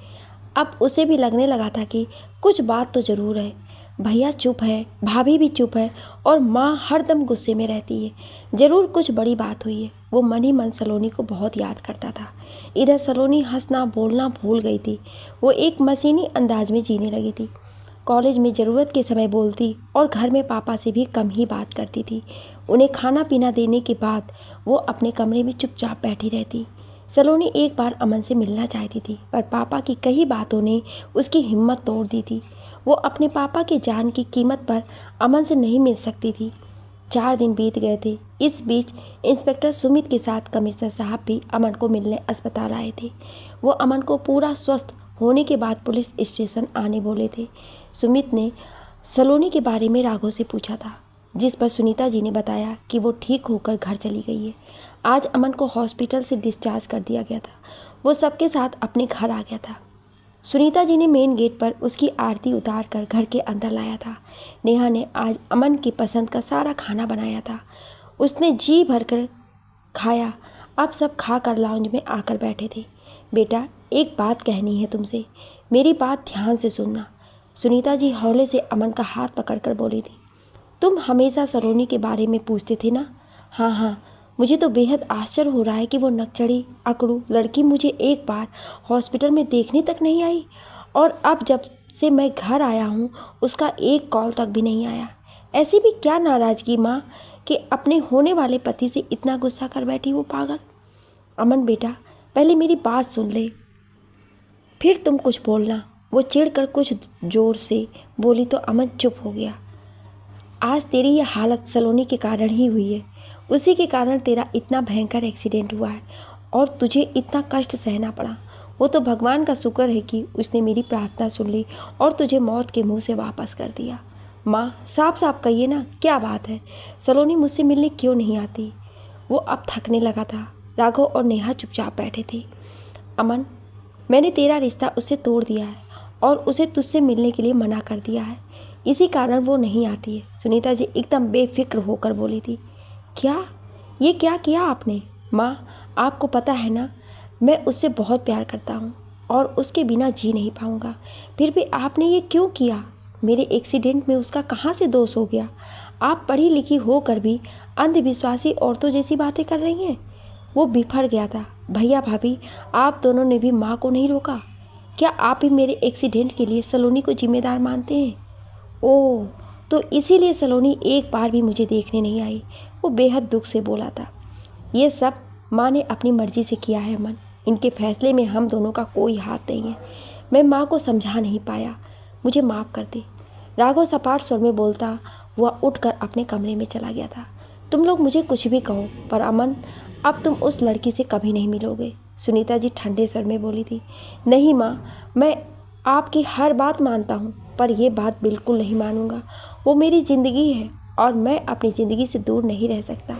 अब उसे भी लगने लगा था कि कुछ बात तो ज़रूर है। भैया चुप है, भाभी भी चुप है और माँ हरदम गुस्से में रहती है। ज़रूर कुछ बड़ी बात हुई है। वो मन ही मन सलोनी को बहुत याद करता था। इधर सलोनी हंसना बोलना भूल गई थी। वो एक मशीनी अंदाज में जीने लगी थी। कॉलेज में ज़रूरत के समय बोलती और घर में पापा से भी कम ही बात करती थी। उन्हें खाना पीना देने के बाद वो अपने कमरे में चुपचाप बैठी रहती। सलोनी एक बार अमन से मिलना चाहती थी, पर पापा की कई बातों ने उसकी हिम्मत तोड़ दी थी। वो अपने पापा की जान की कीमत पर अमन से नहीं मिल सकती थी। 4 दिन बीत गए थे। इस बीच इंस्पेक्टर सुमित के साथ कमिश्नर साहब भी अमन को मिलने अस्पताल आए थे। वो अमन को पूरा स्वस्थ होने के बाद पुलिस स्टेशन आने बोले थे। सुमित ने सलोनी के बारे में राघव से पूछा था, जिस पर सुनीता जी ने बताया कि वो ठीक होकर घर चली गई है। आज अमन को हॉस्पिटल से डिस्चार्ज कर दिया गया था। वो सबके साथ अपने घर आ गया था। सुनीता जी ने मेन गेट पर उसकी आरती उतार कर घर के अंदर लाया था। नेहा ने आज अमन की पसंद का सारा खाना बनाया था। उसने जी भरकर खाया। अब सब खाकर लाउंज में आकर बैठे थे। बेटा, एक बात कहनी है तुमसे, मेरी बात ध्यान से सुनना। सुनीता जी हौले से अमन का हाथ पकड़कर बोली थी। तुम हमेशा सलोनी के बारे में पूछते थे ना? हाँ हाँ, मुझे तो बेहद आश्चर्य हो रहा है कि वो नकचड़ी अकड़ू लड़की मुझे एक बार हॉस्पिटल में देखने तक नहीं आई, और अब जब से मैं घर आया हूँ उसका एक कॉल तक भी नहीं आया। ऐसी भी क्या नाराज़गी माँ कि अपने होने वाले पति से इतना गुस्सा कर बैठी वो पागल। अमन बेटा, पहले मेरी बात सुन ले, फिर तुम कुछ बोलना। वो चिढ़कर कुछ ज़ोर से बोली तो अमन चुप हो गया। आज तेरी यह हालत सलोनी के कारण ही हुई है। उसी के कारण तेरा इतना भयंकर एक्सीडेंट हुआ है और तुझे इतना कष्ट सहना पड़ा। वो तो भगवान का शुक्र है कि उसने मेरी प्रार्थना सुन ली और तुझे मौत के मुंह से वापस कर दिया। माँ, साफ साफ कहिए ना, क्या बात है? सलोनी मुझसे मिलने क्यों नहीं आती? वो अब थकने लगा था। राघव और नेहा चुपचाप बैठे थे। अमन, मैंने तेरा रिश्ता उससे तोड़ दिया है और उसे तुझसे मिलने के लिए मना कर दिया है। इसी कारण वो नहीं आती है। सुनीता जी एकदम बेफिक्र होकर बोली थी। क्या? ये क्या किया आपने? माँ, आपको पता है ना, मैं उससे बहुत प्यार करता हूँ और उसके बिना जी नहीं पाऊँगा। फिर भी आपने ये क्यों किया? मेरे एक्सीडेंट में उसका कहाँ से दोष हो गया? आप पढ़ी लिखी होकर भी अंधविश्वासी औरतों जैसी बातें कर रही हैं। वो बिफर गया था। भैया भाभी, आप दोनों ने भी माँ को नहीं रोका। क्या आप ही मेरे एक्सीडेंट के लिए सलोनी को जिम्मेदार मानते हैं? ओह, तो इसीलिए सलोनी एक बार भी मुझे देखने नहीं आई। वो बेहद दुख से बोला था। ये सब माँ ने अपनी मर्जी से किया है अमन। इनके फैसले में हम दोनों का कोई हाथ नहीं है। मैं माँ को समझा नहीं पाया, मुझे माफ़ कर दे। राघव सपाट स्वर में बोलता हुआ उठकर अपने कमरे में चला गया था। तुम लोग मुझे कुछ भी कहो, पर अमन, अब तुम उस लड़की से कभी नहीं मिलोगे। सुनीता जी ठंडे स्वर में बोली थी। नहीं माँ, मैं आपकी हर बात मानता हूँ, पर यह बात बिल्कुल नहीं मानूंगा। वो मेरी ज़िंदगी है और मैं अपनी ज़िंदगी से दूर नहीं रह सकता।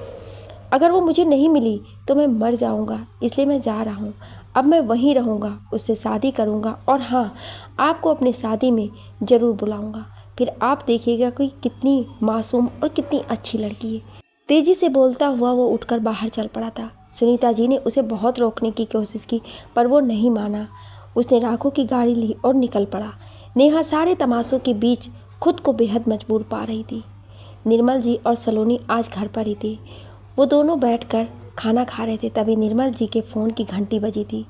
अगर वो मुझे नहीं मिली तो मैं मर जाऊंगा, इसलिए मैं जा रहा हूँ। अब मैं वहीं रहूँगा, उससे शादी करूँगा और हाँ, आपको अपनी शादी में ज़रूर बुलाऊँगा। फिर आप देखिएगा कि कितनी मासूम और कितनी अच्छी लड़की है। तेज़ी से बोलता हुआ वो उठकर बाहर चल पड़ा था। सुनीता जी ने उसे बहुत रोकने की कोशिश की, पर वो नहीं माना। उसने राघव की गाड़ी ली और निकल पड़ा। नेहा सारे तमाशों के बीच खुद को बेहद मजबूर पा रही थी। निर्मल जी और सलोनी आज घर पर ही थी। वो दोनों बैठकर खाना खा रहे थे, तभी निर्मल जी के फ़ोन की घंटी बजी थी।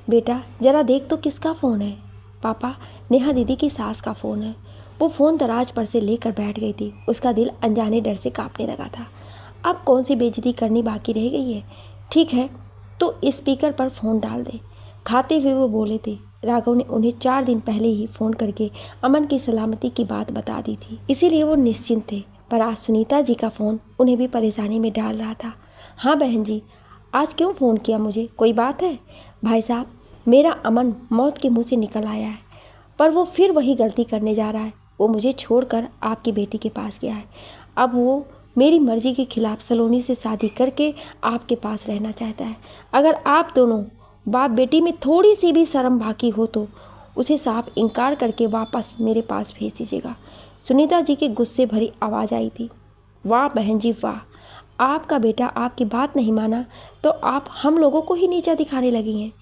बेटा, ज़रा देख तो किसका फ़ोन है? पापा, नेहा दीदी की सास का फ़ोन है। वो फ़ोन दराज पर से लेकर बैठ गई थी। उसका दिल अनजाने डर से कांपने लगा था। अब कौन सी बेइज्जती करनी बाकी रह गई है? ठीक है, तो स्पीकर पर फ़ोन डाल दे। खाते हुए वो बोले थे, राघव ने उन्हें 4 दिन पहले ही फ़ोन करके अमन की सलामती की बात बता दी थी, इसीलिए वो निश्चिंत थे। पर आज सुनीता जी का फ़ोन उन्हें भी परेशानी में डाल रहा था। हाँ बहन जी, आज क्यों फ़ोन किया मुझे, कोई बात है? भाई साहब, मेरा अमन मौत के मुँह से निकल आया है, पर वो फिर वही गलती करने जा रहा है। वो मुझे छोड़कर आपकी बेटी के पास गया है। अब वो मेरी मर्जी के खिलाफ सलोनी से शादी करके आपके पास रहना चाहता है। अगर आप दोनों बाप बेटी में थोड़ी सी भी शर्म बाकी हो तो उसे साफ इनकार करके वापस मेरे पास भेज दीजिएगा। सुनीता जी के गुस्से भरी आवाज़ आई थी। वाह बहन जी वाह, आपका बेटा आपकी बात नहीं माना तो आप हम लोगों को ही नीचा दिखाने लगी हैं।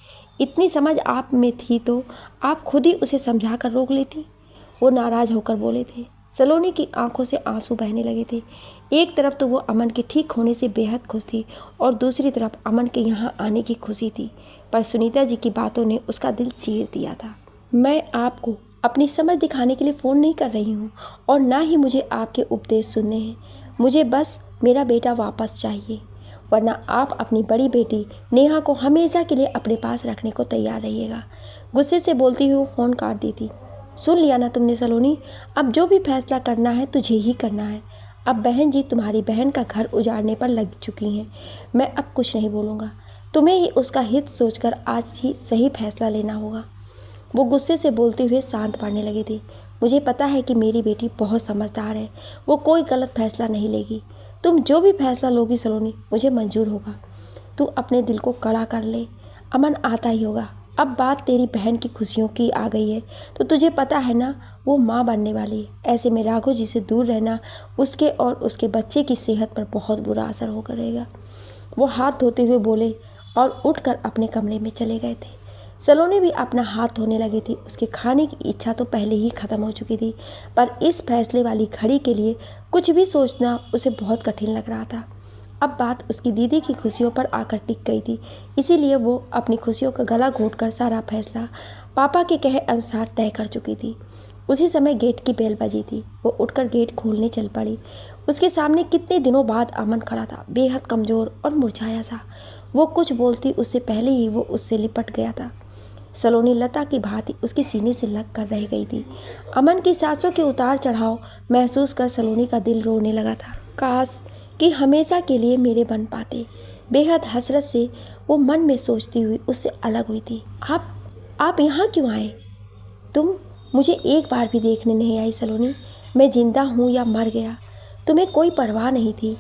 इतनी समझ आप में थी तो आप खुद ही उसे समझा कर रोक लेती। वो नाराज़ होकर बोले थे। सलोनी की आंखों से आंसू बहने लगे थे। एक तरफ तो वो अमन के ठीक होने से बेहद खुश थी और दूसरी तरफ अमन के यहाँ आने की खुशी थी, पर सुनीता जी की बातों ने उसका दिल चीर दिया था। मैं आपको अपनी समझ दिखाने के लिए फ़ोन नहीं कर रही हूँ और ना ही मुझे आपके उपदेश सुनने हैं। मुझे बस मेरा बेटा वापस चाहिए, वरना आप अपनी बड़ी बेटी नेहा को हमेशा के लिए अपने पास रखने को तैयार रहिएगा। गुस्से से बोलती हुई फ़ोन काट दी थी। सुन लिया ना तुमने सलोनी, अब जो भी फैसला करना है तुझे ही करना है। अब बहन जी तुम्हारी बहन का घर उजाड़ने पर लग चुकी हैं। मैं अब कुछ नहीं बोलूँगा, तुम्हें ही उसका हित सोचकर आज ही सही फैसला लेना होगा। वो गुस्से से बोलते हुए शांत पड़ने लगे थे। मुझे पता है कि मेरी बेटी बहुत समझदार है, वो कोई गलत फैसला नहीं लेगी। तुम जो भी फैसला लोगी सलोनी, मुझे मंजूर होगा। तू अपने दिल को कड़ा कर ले, अमन आता ही होगा। अब बात तेरी बहन की खुशियों की आ गई है तो तुझे पता है ना वो माँ बनने वाली है। ऐसे में राघव जी से दूर रहना उसके और उसके बच्चे की सेहत पर बहुत बुरा असर हो करेगा। वो हाथ धोते हुए बोले और उठकर अपने कमरे में चले गए थे। सलोनी भी अपना हाथ धोने लगी थी। उसके खाने की इच्छा तो पहले ही ख़त्म हो चुकी थी, पर इस फैसले वाली घड़ी के लिए कुछ भी सोचना उसे बहुत कठिन लग रहा था। अब बात उसकी दीदी की खुशियों पर आकर टिक गई थी, इसीलिए वो अपनी खुशियों का गला घोंटकर सारा फैसला पापा के कहे अनुसार तय कर चुकी थी। उसी समय गेट की बेल बजी थी। वो उठकर गेट खोलने चल पड़ी। उसके सामने कितने दिनों बाद अमन खड़ा था, बेहद कमज़ोर और मुरझाया सा। वो कुछ बोलती उससे पहले ही वो उससे लिपट गया था। सलोनी लता की भांति उसके सीने से लग कर रह गई थी। अमन की सांसों के उतार चढ़ाव महसूस कर सलोनी का दिल रोने लगा था। काश कि हमेशा के लिए मेरे बन पाते। बेहद हसरत से वो मन में सोचती हुई उससे अलग हुई थी। आप यहाँ क्यों आए? तुम मुझे एक बार भी देखने नहीं आई सलोनी। मैं जिंदा हूँ या मर गया तुम्हें कोई परवाह नहीं थी।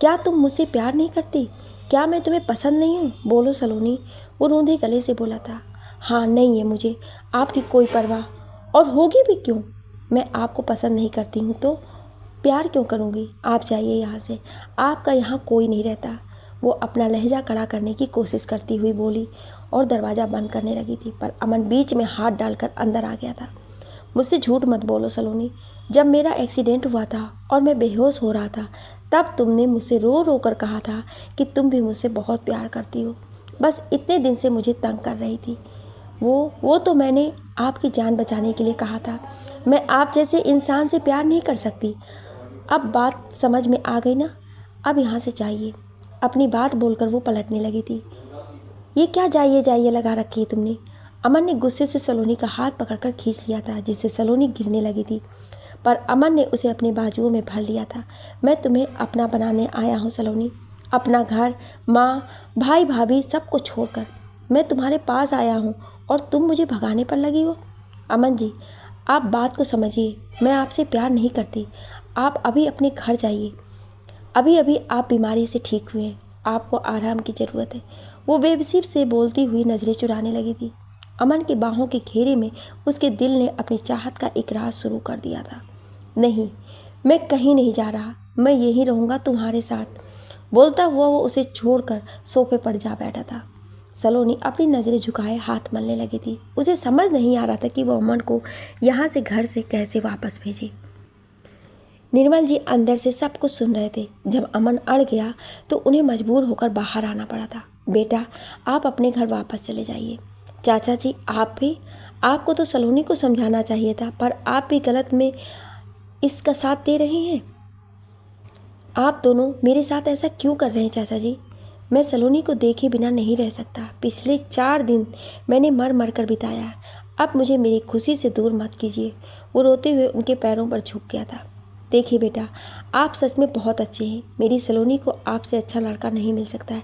क्या तुम मुझसे प्यार नहीं करती? क्या मैं तुम्हें पसंद नहीं हूँ? बोलो सलोनी, वो रूंधे गले से बोला था। हाँ, नहीं है मुझे आपकी कोई परवाह, और होगी भी क्यों? मैं आपको पसंद नहीं करती हूँ तो प्यार क्यों करूँगी? आप जाइए यहाँ से, आपका यहाँ कोई नहीं रहता। वो अपना लहजा कड़ा करने की कोशिश करती हुई बोली और दरवाज़ा बंद करने लगी थी, पर अमन बीच में हाथ डालकर अंदर आ गया था। मुझसे झूठ मत बोलो सलोनी, जब मेरा एक्सीडेंट हुआ था और मैं बेहोश हो रहा था तब तुमने मुझसे रो रो कर कहा था कि तुम भी मुझसे बहुत प्यार करती हो। बस इतने दिन से मुझे तंग कर रही थी। वो तो मैंने आपकी जान बचाने के लिए कहा था। मैं आप जैसे इंसान से प्यार नहीं कर सकती। अब बात समझ में आ गई ना? अब यहाँ से जाइए। अपनी बात बोलकर वो पलटने लगी थी। ये क्या जाइए जाइए लगा रखी है तुमने? अमन ने गुस्से से सलोनी का हाथ पकड़कर खींच लिया था, जिससे सलोनी गिरने लगी थी, पर अमन ने उसे अपने बाजुओं में भर लिया था। मैं तुम्हें अपना बनाने आया हूँ सलोनी, अपना घर, माँ, भाई, भाभी सबको छोड़कर मैं तुम्हारे पास आया हूँ और तुम मुझे भगाने पर लगी हो। अमन जी, आप बात को समझिए। मैं आपसे प्यार नहीं करती। आप अभी अपने घर जाइए। अभी अभी आप बीमारी से ठीक हुए हैं, आपको आराम की ज़रूरत है। वो बेबसी से बोलती हुई नज़रें चुराने लगी थी। अमन की बाहों के घेरे में उसके दिल ने अपनी चाहत का इकरार शुरू कर दिया था। नहीं, मैं कहीं नहीं जा रहा, मैं यहीं रहूँगा तुम्हारे साथ। बोलता हुआ वो उसे छोड़कर सोफे पर जा बैठा था। सलोनी अपनी नज़रें झुकाए हाथ मलने लगी थी। उसे समझ नहीं आ रहा था कि वो अमन को यहाँ से घर से कैसे वापस भेजे। निर्मल जी अंदर से सब कुछ सुन रहे थे। जब अमन अड़ गया तो उन्हें मजबूर होकर बाहर आना पड़ा था। बेटा, आप अपने घर वापस चले जाइए। चाचा जी, आप भी? आपको तो सलोनी को समझाना चाहिए था, पर आप भी गलत में इसका साथ दे रहे हैं। आप दोनों मेरे साथ ऐसा क्यों कर रहे हैं चाचा जी? मैं सलोनी को देखे बिना नहीं रह सकता। पिछले 4 दिन मैंने मर मर कर बिताया। अब मुझे मेरी खुशी से दूर मत कीजिए। वो रोते हुए उनके पैरों पर झुक गया था। देखिए बेटा, आप सच में बहुत अच्छे हैं। मेरी सलोनी को आपसे अच्छा लड़का नहीं मिल सकता है,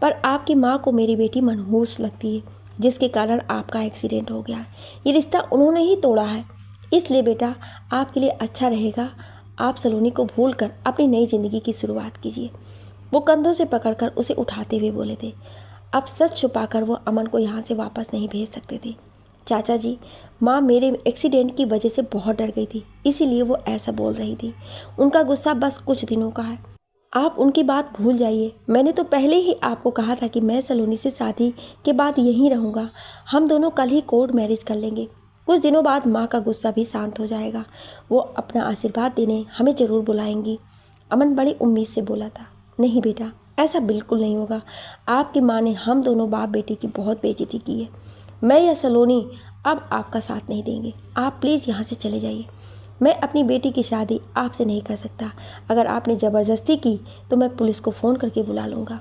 पर आपकी माँ को मेरी बेटी मनहूस लगती है, जिसके कारण आपका एक्सीडेंट हो गया। ये रिश्ता उन्होंने ही तोड़ा है। इसलिए बेटा, आपके लिए अच्छा रहेगा आप सलोनी को भूलकर अपनी नई ज़िंदगी की शुरुआत कीजिए। वो कंधों से पकड़कर उसे उठाते हुए बोले थे। अब सच छुपाकर वो अमन को यहाँ से वापस नहीं भेज सकते थे। चाचा जी, माँ मेरे एक्सीडेंट की वजह से बहुत डर गई थी, इसीलिए वो ऐसा बोल रही थी। उनका गुस्सा बस कुछ दिनों का है, आप उनकी बात भूल जाइए। मैंने तो पहले ही आपको कहा था कि मैं सलोनी से शादी के बाद यहीं रहूँगा। हम दोनों कल ही कोर्ट मैरिज कर लेंगे। कुछ दिनों बाद माँ का गुस्सा भी शांत हो जाएगा। वो अपना आशीर्वाद देने हमें ज़रूर बुलाएंगी। अमन बड़ी उम्मीद से बोला था। नहीं बेटा, ऐसा बिल्कुल नहीं होगा। आपकी माँ ने हम दोनों बाप बेटी की बहुत बेइज्जती की है। मैं या सलोनी अब आपका साथ नहीं देंगे। आप प्लीज़ यहाँ से चले जाइए। मैं अपनी बेटी की शादी आपसे नहीं कर सकता। अगर आपने ज़बरदस्ती की तो मैं पुलिस को फ़ोन करके बुला लूँगा।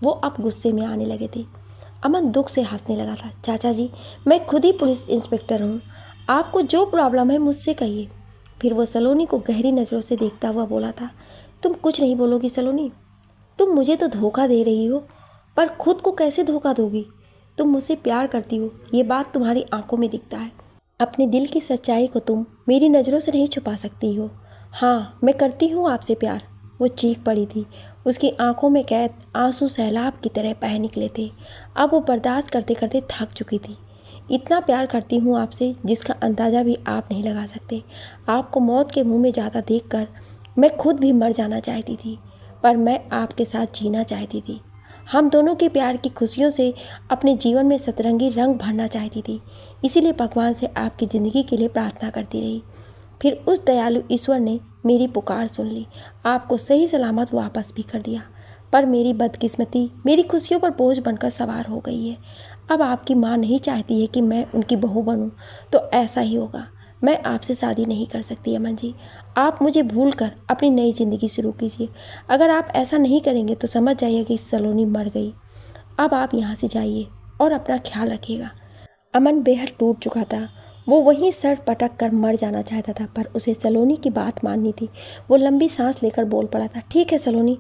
वो अब गुस्से में आने लगे थे। अमन दुख से हंसने लगा था। चाचा जी, मैं खुद ही पुलिस इंस्पेक्टर हूँ। आपको जो प्रॉब्लम है मुझसे कहिए। फिर वो सलोनी को गहरी नज़रों से देखता हुआ बोला था। तुम कुछ नहीं बोलोगी सलोनी? तुम मुझे तो धोखा दे रही हो, पर खुद को कैसे धोखा दोगी? तुम मुझसे प्यार करती हो, ये बात तुम्हारी आंखों में दिखता है। अपने दिल की सच्चाई को तुम मेरी नज़रों से नहीं छुपा सकती हो। हाँ, मैं करती हूँ आपसे प्यार। वो चीख पड़ी थी। उसकी आंखों में कैद आंसू सैलाब की तरह बह निकले थे। अब वो बर्दाश्त करते करते थक चुकी थी। इतना प्यार करती हूँ आपसे जिसका अंदाज़ा भी आप नहीं लगा सकते। आपको मौत के मुंह में जाता देखकर मैं खुद भी मर जाना चाहती थी, पर मैं आपके साथ जीना चाहती थी। हम दोनों के प्यार की खुशियों से अपने जीवन में सतरंगी रंग भरना चाहती थी। इसीलिए भगवान से आपकी ज़िंदगी के लिए प्रार्थना करती रही। फिर उस दयालु ईश्वर ने मेरी पुकार सुन ली, आपको सही सलामत वापस भी कर दिया। पर मेरी बदकिस्मती मेरी खुशियों पर बोझ बनकर सवार हो गई है। अब आपकी माँ नहीं चाहती है कि मैं उनकी बहू बनूं, तो ऐसा ही होगा। मैं आपसे शादी नहीं कर सकती अमन जी। आप मुझे भूलकर अपनी नई ज़िंदगी शुरू कीजिए। अगर आप ऐसा नहीं करेंगे तो समझ जाइए कि सलोनी मर गई। अब आप यहाँ से जाइए और अपना ख्याल रखिएगा। अमन बेहद टूट चुका था। वो वहीं सर पटक कर मर जाना चाहता था, पर उसे सलोनी की बात माननी थी। वो लंबी सांस लेकर बोल पड़ा था। ठीक है सलोनी,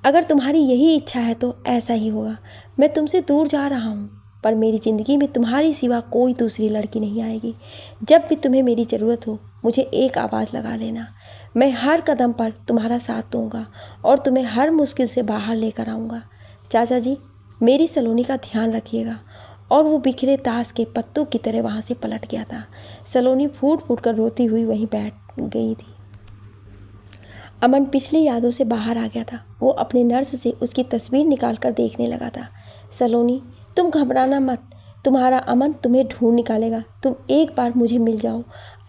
अगर तुम्हारी यही इच्छा है तो ऐसा ही होगा। मैं तुमसे दूर जा रहा हूँ, पर मेरी ज़िंदगी में तुम्हारी सिवा कोई दूसरी लड़की नहीं आएगी। जब भी तुम्हें मेरी ज़रूरत हो मुझे एक आवाज़ लगा लेना। मैं हर कदम पर तुम्हारा साथ दूंगा और तुम्हें हर मुश्किल से बाहर लेकर आऊँगा। चाचा जी, मेरी सलोनी का ध्यान रखिएगा। और वो बिखरे ताश के पत्तों की तरह वहाँ से पलट गया था। सलोनी फूट फूट कर रोती हुई वहीं बैठ गई थी। अमन पिछली यादों से बाहर आ गया था। वो अपने नर्स से उसकी तस्वीर निकाल कर देखने लगा था। सलोनी, तुम घबराना मत, तुम्हारा अमन तुम्हें ढूंढ निकालेगा। तुम एक बार मुझे मिल जाओ।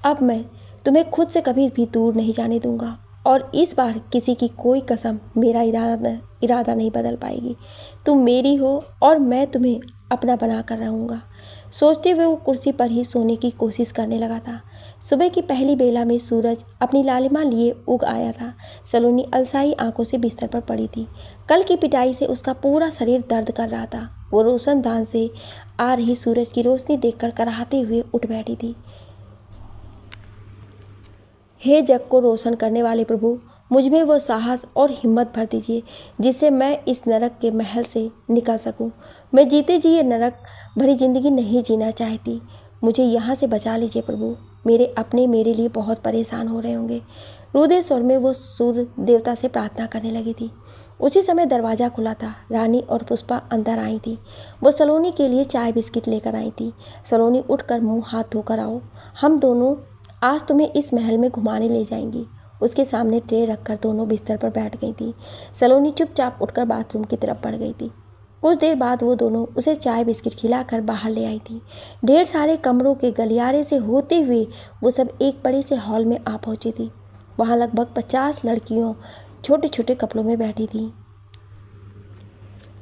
अब मैं तुम्हें खुद से कभी भी दूर नहीं जाने दूंगा, और इस बार किसी की कोई कसम मेरा इरादा नहीं बदल पाएगी। तुम मेरी हो और मैं तुम्हें अपना बना कर रहूँगा। सोचते हुए वो कुर्सी पर ही सोने की कोशिश करने लगा था। सुबह की पहली बेला में सूरज अपनी लालिमा लिए उग आया था। सलोनी अलसाई आंखों से बिस्तर पर पड़ी थी। कल की पिटाई से उसका पूरा शरीर दर्द कर रहा था। वो रोशनदान से आ रही सूरज की रोशनी देखकर कराहते हुए उठ बैठी थी। हे जग को रोशन करने वाले प्रभु, मुझमें वो साहस और हिम्मत भर दीजिए जिससे मैं इस नरक के महल से निकल सकूं। मैं जीते जी ये नरक भरी ज़िंदगी नहीं जीना चाहती। मुझे यहाँ से बचा लीजिए प्रभु। मेरे अपने मेरे लिए बहुत परेशान हो रहे होंगे। रुदे स्वर में वो सूर्य देवता से प्रार्थना करने लगी थी। उसी समय दरवाज़ा खुला था। रानी और पुष्पा अंदर आई थी। वो सलोनी के लिए चाय बिस्किट लेकर आई थी। सलोनी उठकर मुँह हाथ धोकर आओ, हम दोनों आज तुम्हें इस महल में घुमाने ले जाएंगी। उसके सामने ट्रे रखकर दोनों बिस्तर पर बैठ गई थी। सलोनी चुपचाप उठकर बाथरूम की तरफ बढ़ गई थी। कुछ देर बाद वो दोनों उसे चाय बिस्किट खिलाकर बाहर ले आई थी। ढेर सारे कमरों के गलियारे से होते हुए वो सब एक बड़े से हॉल में आ पहुंची थी। वहाँ लगभग 50 लड़कियों छोटे छोटे कपड़ों में बैठी थी,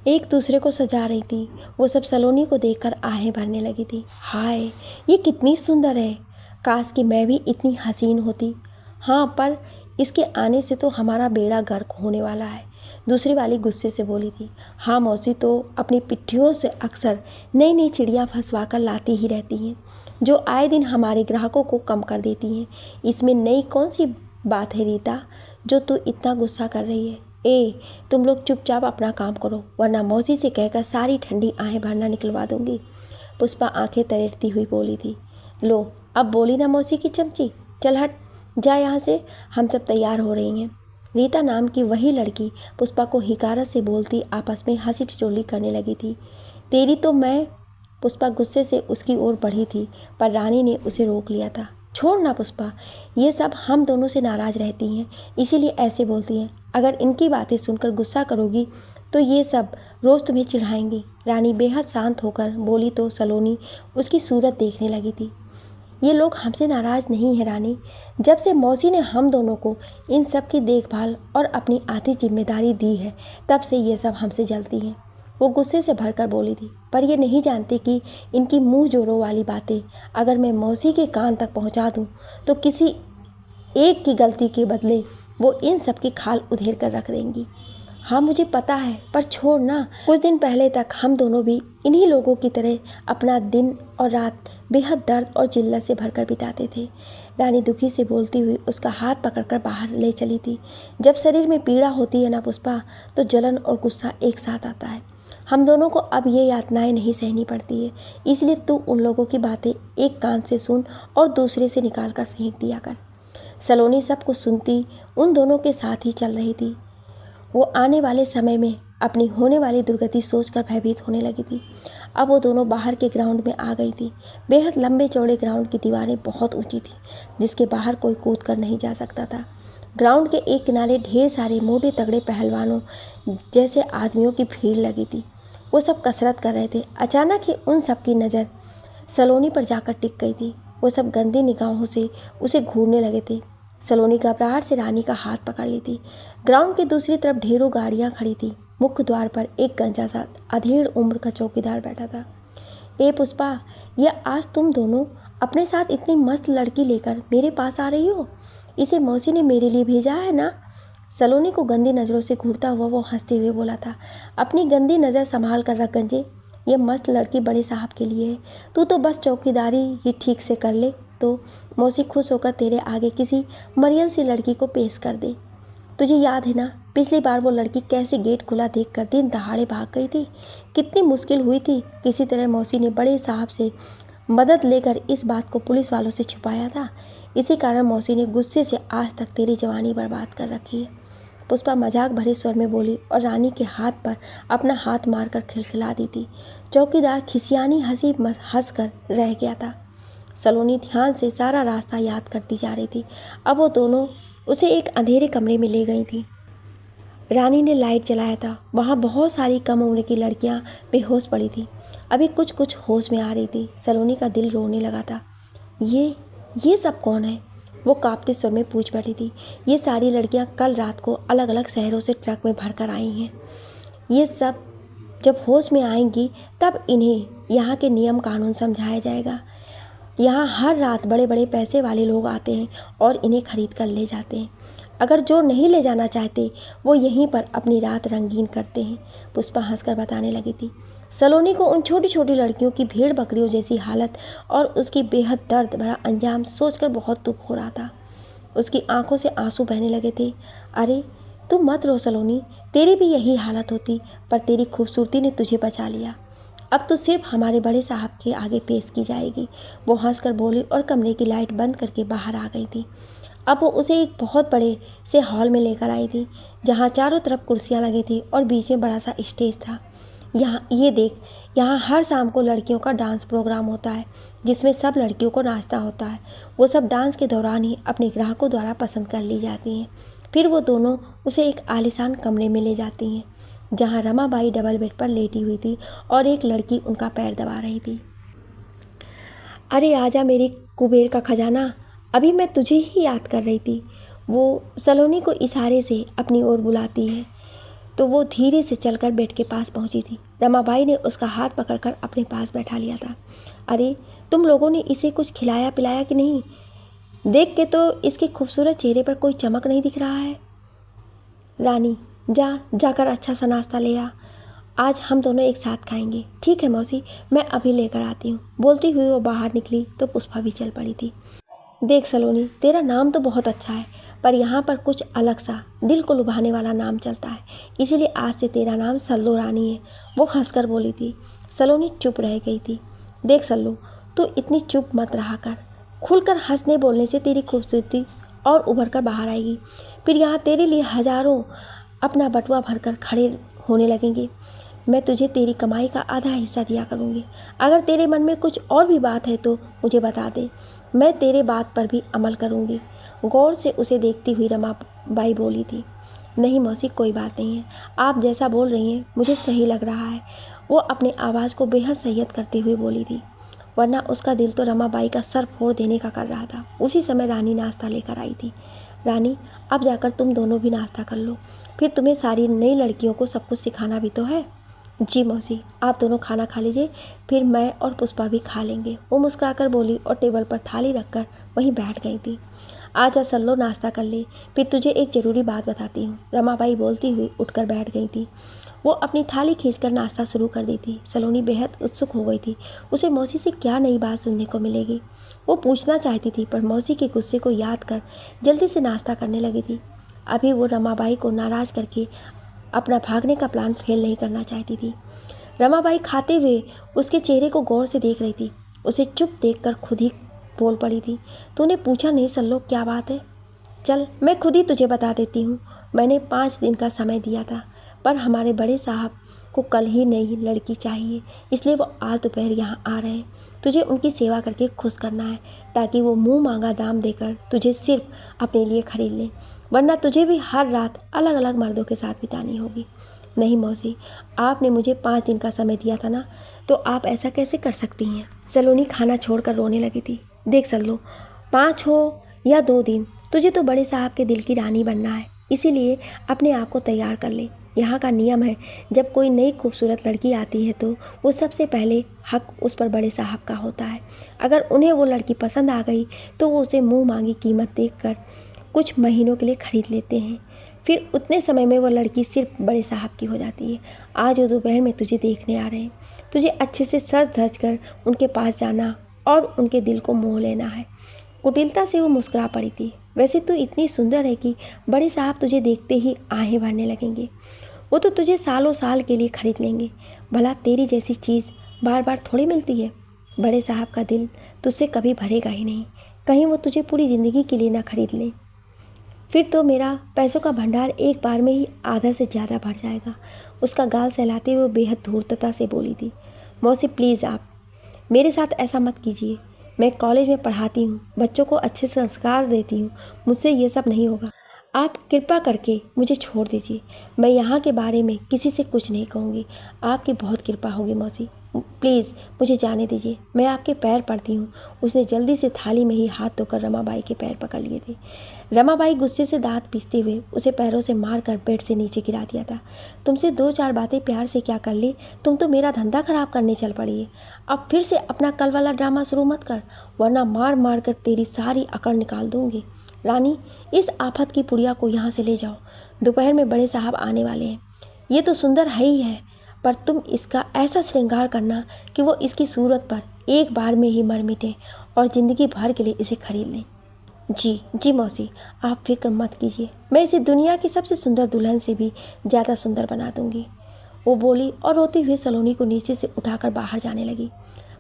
एक दूसरे को सजा रही थी। वो सब सलोनी को देखकर आहें भरने लगी थी। हाय, ये कितनी सुंदर है। काश कि मैं भी इतनी हसीन होती। हाँ, पर इसके आने से तो हमारा बेड़ा गर्क होने वाला है। दूसरी वाली गुस्से से बोली थी। हाँ मौसी तो अपनी पिट्ठियों से अक्सर नई नई चिड़ियाँ फंसवा कर लाती ही रहती हैं, जो आए दिन हमारे ग्राहकों को कम कर देती हैं। इसमें नई कौन सी बात है रीता, जो तू इतना गुस्सा कर रही है? तुम लोग चुपचाप अपना काम करो, वरना मौसी से कहकर सारी ठंडी आहें भरना निकलवा दूंगी। पुष्पा आंखें तरेरती हुई बोली थी। लो अब बोली ना मौसी की चमची, चल हट जा यहाँ से, हम सब तैयार हो रही हैं। रीता नाम की वही लड़की पुष्पा को हिकारत से बोलती आपस में हंसी ठिठोली करने लगी थी। तेरी तो मैं। पुष्पा गुस्से से उसकी ओर बढ़ी थी, पर रानी ने उसे रोक लिया था। छोड़ ना पुष्पा, ये सब हम दोनों से नाराज़ रहती हैं, इसीलिए ऐसे बोलती हैं। अगर इनकी बातें सुनकर गुस्सा करोगी तो ये सब रोज़ तुम्हें चिढ़ाएंगी। रानी बेहद शांत होकर बोली तो सलोनी उसकी सूरत देखने लगी थी। ये लोग हमसे नाराज़ नहीं हैं रानी, जब से मौसी ने हम दोनों को इन सब की देखभाल और अपनी आधी जिम्मेदारी दी है, तब से ये सब हमसे जलती हैं। वो गुस्से से भरकर बोली थी, पर ये नहीं जानती कि इनकी मुंह जोरों वाली बातें अगर मैं मौसी के कान तक पहुंचा दूं, तो किसी एक की गलती के बदले वो इन सब की खाल उधेड़ कर रख देंगी। हाँ मुझे पता है, पर छोड़ ना। कुछ दिन पहले तक हम दोनों भी इन्हीं लोगों की तरह अपना दिन और रात बेहद दर्द और जिल्लत से भरकर बिताते थे। रानी दुखी से बोलती हुई उसका हाथ पकड़कर बाहर ले चली थी। जब शरीर में पीड़ा होती है ना पुष्पा, तो जलन और गुस्सा एक साथ आता है। हम दोनों को अब ये यातनाएं नहीं सहनी पड़ती है, इसलिए तू उन लोगों की बातें एक कान से सुन और दूसरे से निकाल कर फेंक दिया कर। सलोनी सब कुछ सुनती उन दोनों के साथ ही चल रही थी। वो आने वाले समय में अपनी होने वाली दुर्गति सोचकर भयभीत होने लगी थी। अब वो दोनों बाहर के ग्राउंड में आ गई थी। बेहद लंबे चौड़े ग्राउंड की दीवारें बहुत ऊंची थी, जिसके बाहर कोई कूद कर नहीं जा सकता था। ग्राउंड के एक किनारे ढेर सारे मोटे तगड़े पहलवानों जैसे आदमियों की भीड़ लगी थी। वो सब कसरत कर रहे थे। अचानक ही उन सब की नज़र सलोनी पर जाकर टिक गई थी। वो सब गंदी निगाहों से उसे घूरने लगे थे। सलोनी घबराहट से रानी का हाथ पकड़ ली थी। ग्राउंड की दूसरी तरफ ढेरों गाड़ियां खड़ी थी। मुख्य द्वार पर एक गंजा सा अधेड़ उम्र का चौकीदार बैठा था। ए पुष्पा, यह आज तुम दोनों अपने साथ इतनी मस्त लड़की लेकर मेरे पास आ रही हो? इसे मौसी ने मेरे लिए भेजा है ना? सलोनी को गंदी नज़रों से घूरता हुआ वो हंसते हुए बोला था। अपनी गंदी नज़र संभाल कर रख गंजे, ये मस्त लड़की बड़े साहब के लिए है। तू तो बस चौकीदारी ही ठीक से कर ले तो मौसी खुश होकर तेरे आगे किसी मरियल सी लड़की को पेश कर दे। तुझे याद है ना, पिछली बार वो लड़की कैसे गेट खुला देखकर दिन दहाड़े भाग गई थी? कितनी मुश्किल हुई थी। किसी तरह मौसी ने बड़े साहब से मदद लेकर इस बात को पुलिस वालों से छुपाया था। इसी कारण मौसी ने गुस्से से आज तक तेरी जवानी बर्बाद कर रखी है। पुष्पा मजाक भरे स्वर में बोली और रानी के हाथ पर अपना हाथ मारकर खिलखिला दी थी। चौकीदार खिसियानी हंसी हंस कर रह गया था। सलोनी ध्यान से सारा रास्ता याद करती जा रही थी। अब वो दोनों उसे एक अंधेरे कमरे में ले गई थी। रानी ने लाइट जलाया था। वहाँ बहुत सारी कम उम्र की लड़कियाँ बेहोश पड़ी थी। अभी कुछ कुछ होश में आ रही थी। सलोनी का दिल रोने लगा था। ये सब कौन है? वो कांपते स्वर में पूछ बैठी थी। ये सारी लड़कियाँ कल रात को अलग अलग शहरों से ट्रक में भरकर आई हैं। ये सब जब होश में आएंगी तब इन्हें यहाँ के नियम कानून समझाया जाएगा। यहाँ हर रात बड़े बड़े पैसे वाले लोग आते हैं और इन्हें खरीद कर ले जाते हैं। अगर जो नहीं ले जाना चाहते वो यहीं पर अपनी रात रंगीन करते हैं। पुष्पा हंसकर बताने लगी थी। सलोनी को उन छोटी छोटी लड़कियों की भेड़ बकरियों जैसी हालत और उसकी बेहद दर्द भरा अंजाम सोचकर बहुत दुख हो रहा था। उसकी आंखों से आंसू बहने लगे थे। अरे तू मत रो सलोनी, तेरी भी यही हालत होती, पर तेरी खूबसूरती ने तुझे बचा लिया। अब तो सिर्फ हमारे बड़े साहब के आगे पेश की जाएगी। वो हंसकर बोली और कमरे की लाइट बंद करके बाहर आ गई थी। अब वो उसे एक बहुत बड़े से हॉल में लेकर आई थी, जहाँ चारों तरफ कुर्सियाँ लगी थी और बीच में बड़ा सा स्टेज था। यहाँ हर शाम को लड़कियों का डांस प्रोग्राम होता है, जिसमें सब लड़कियों को नाचना होता है। वो सब डांस के दौरान ही अपने ग्राहकों द्वारा पसंद कर ली जाती हैं। फिर वो दोनों उसे एक आलीशान कमरे में ले जाती हैं, जहाँ रमाबाई डबल बेड पर लेटी हुई थी और एक लड़की उनका पैर दबा रही थी। अरे आजा मेरी कुबेर का खजाना, अभी मैं तुझे ही याद कर रही थी। वो सलोनी को इशारे से अपनी ओर बुलाती है तो वो धीरे से चलकर बेड के पास पहुंची थी। रमाबाई ने उसका हाथ पकड़कर अपने पास बैठा लिया था। अरे तुम लोगों ने इसे कुछ खिलाया पिलाया कि नहीं? देख के तो इसके खूबसूरत चेहरे पर कोई चमक नहीं दिख रहा है। रानी, जा जाकर अच्छा सा नाश्ता ले आ, आज हम दोनों एक साथ खाएंगे। ठीक है मौसी, मैं अभी लेकर आती हूँ। बोलती हुई वो बाहर निकली तो पुष्पा भी चल पड़ी थी। देख सलोनी, तेरा नाम तो बहुत अच्छा है, पर यहाँ पर कुछ अलग सा दिल को लुभाने वाला नाम चलता है, इसीलिए आज से तेरा नाम सल्लू रानी है। वो हंसकर बोली थी। सलोनी चुप रह गई थी। देख सल्लू, तू इतनी चुप मत रहा कर। खुलकर हंसने बोलने से तेरी खूबसूरती और उभर कर बाहर आएगी। फिर यहाँ तेरे लिए हजारों अपना बटुआ भरकर खड़े होने लगेंगे। मैं तुझे तेरी कमाई का आधा हिस्सा दिया करूँगी। अगर तेरे मन में कुछ और भी बात है तो मुझे बता दे, मैं तेरे बात पर भी अमल करूँगी। गौर से उसे देखती हुई रमाबाई बोली थी। नहीं मौसी, कोई बात नहीं है, आप जैसा बोल रही हैं मुझे सही लग रहा है। वो अपने आवाज़ को बेहद संयत करते हुए बोली थी, वरना उसका दिल तो रमाबाई का सर फोड़ देने का कर रहा था। उसी समय रानी नाश्ता लेकर आई थी। रानी, अब जाकर तुम दोनों भी नाश्ता कर लो, फिर तुम्हें सारी नई लड़कियों को सब कुछ सिखाना भी तो है। जी मौसी, आप दोनों खाना खा लीजिए, फिर मैं और पुष्पा भी खा लेंगे। वो मुस्कुराकर बोली और टेबल पर थाली रखकर वहीं बैठ गई थी। आजा सल्लो, नाश्ता कर ले, फिर तुझे एक ज़रूरी बात बताती हूँ। रमाबाई बोलती हुई उठकर बैठ गई थी। वो अपनी थाली खींचकर नाश्ता शुरू कर दी थी। सलोनी बेहद उत्सुक हो गई थी। उसे मौसी से क्या नई बात सुनने को मिलेगी। वो पूछना चाहती थी, पर मौसी के गुस्से को याद कर जल्दी से नाश्ता करने लगी थी। अभी वो रमाबाई को नाराज़ करके अपना भागने का प्लान फेल नहीं करना चाहती थी। रमाबाई खाते हुए उसके चेहरे को गौर से देख रही थी। उसे चुप देखकर खुद ही बोल पड़ी थी, तूने पूछा नहीं सल्लो क्या बात है? चल मैं खुद ही तुझे बता देती हूँ। मैंने 5 दिन का समय दिया था, पर हमारे बड़े साहब को कल ही नई लड़की चाहिए, इसलिए वो आज दोपहर यहाँ आ रहे हैं। तुझे उनकी सेवा करके खुश करना है, ताकि वो मुंह मांगा दाम देकर तुझे सिर्फ अपने लिए खरीद लें, वरना तुझे भी हर रात अलग अलग मर्दों के साथ बितानी होगी। नहीं मौसी, आपने मुझे 5 दिन का समय दिया था ना, तो आप ऐसा कैसे कर सकती हैं? सलोनी खाना छोड़कर रोने लगी थी। देख सल्लू, 5 हो या 2 दिन, तुझे तो बड़े साहब के दिल की रानी बनना है, इसीलिए अपने आप को तैयार कर ले। यहाँ का नियम है, जब कोई नई खूबसूरत लड़की आती है तो वो सबसे पहले हक उस पर बड़े साहब का होता है। अगर उन्हें वो लड़की पसंद आ गई तो वो उसे मुँह मांगी कीमत देखकर कुछ महीनों के लिए खरीद लेते हैं। फिर उतने समय में वो लड़की सिर्फ बड़े साहब की हो जाती है। आज वो दोपहर में तुझे देखने आ रहे हैं। तुझे अच्छे से सज धज कर उनके पास जाना और उनके दिल को मोह लेना है। कुटिलता से वो मुस्कुरा पड़ी थी। वैसे तू इतनी सुंदर है कि बड़े साहब तुझे देखते ही आहें भरने लगेंगे। वो तो तुझे सालों साल के लिए खरीद लेंगे। भला तेरी जैसी चीज़ बार बार थोड़ी मिलती है। बड़े साहब का दिल तुझसे कभी भरेगा ही नहीं। कहीं वो तुझे पूरी ज़िंदगी के लिए ना खरीद लें, फिर तो मेरा पैसों का भंडार एक बार में ही आधा से ज़्यादा भर जाएगा। उसका गाल सहलाते हुए बेहद धूर्तता से बोली थी। मौसी प्लीज़, आप मेरे साथ ऐसा मत कीजिए। मैं कॉलेज में पढ़ाती हूँ, बच्चों को अच्छे संस्कार देती हूँ, मुझसे ये सब नहीं होगा। आप कृपा करके मुझे छोड़ दीजिए। मैं यहाँ के बारे में किसी से कुछ नहीं कहूँगी। आपकी बहुत कृपा होगी मौसी, प्लीज़ मुझे जाने दीजिए, मैं आपके पैर पड़ती हूँ। उसने जल्दी से थाली में ही हाथ धोकर रमाबाई के पैर पकड़ लिए थे। रमाबाई गुस्से से दांत पीसते हुए उसे पैरों से मारकर बेड से नीचे गिरा दिया था। तुमसे 2-4 बातें प्यार से क्या कर ली, तुम तो मेरा धंधा खराब करने चल पड़ी है। अब फिर से अपना कल वाला ड्रामा शुरू मत कर, वरना मार मार कर तेरी सारी अकड़ निकाल दूंगी। रानी, इस आफत की पुड़िया को यहाँ से ले जाओ। दोपहर में बड़े साहब आने वाले हैं। ये तो सुंदर है ही है, पर तुम इसका ऐसा श्रृंगार करना कि वो इसकी सूरत पर एक बार में ही मर मिटे और ज़िंदगी भर के लिए इसे खरीद लें। जी जी मौसी, आप फिक्र मत कीजिए, मैं इसे दुनिया की सबसे सुंदर दुल्हन से भी ज़्यादा सुंदर बना दूंगी। वो बोली और रोती हुई सलोनी को नीचे से उठाकर बाहर जाने लगी।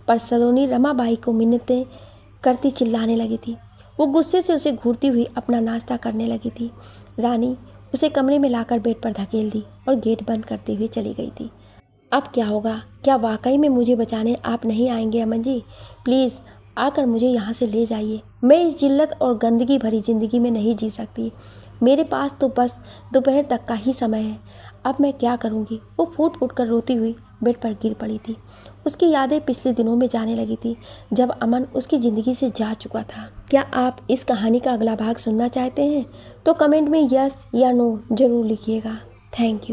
पर सलोनी रमाबाई को मिन्नतें करती चिल्लाने लगी थी। वो गुस्से से उसे घूरती हुई अपना नाश्ता करने लगी थी। रानी उसे कमरे में लाकर बेड पर धकेल दी और गेट बंद करते हुए चली गई थी। अब क्या होगा? क्या वाकई में मुझे बचाने आप नहीं आएंगे अमन जी? प्लीज़ आकर मुझे यहाँ से ले जाइए। मैं इस जिल्लत और गंदगी भरी ज़िंदगी में नहीं जी सकती। मेरे पास तो बस दोपहर तक का ही समय है। अब मैं क्या करूँगी? वो फूट फूट कर रोती हुई बेड पर गिर पड़ी थी। उसकी यादें पिछले दिनों में जाने लगी थी, जब अमन उसकी ज़िंदगी से जा चुका था। क्या आप इस कहानी का अगला भाग सुनना चाहते हैं? तो कमेंट में यस या नो ज़रूर लिखिएगा। Thank you.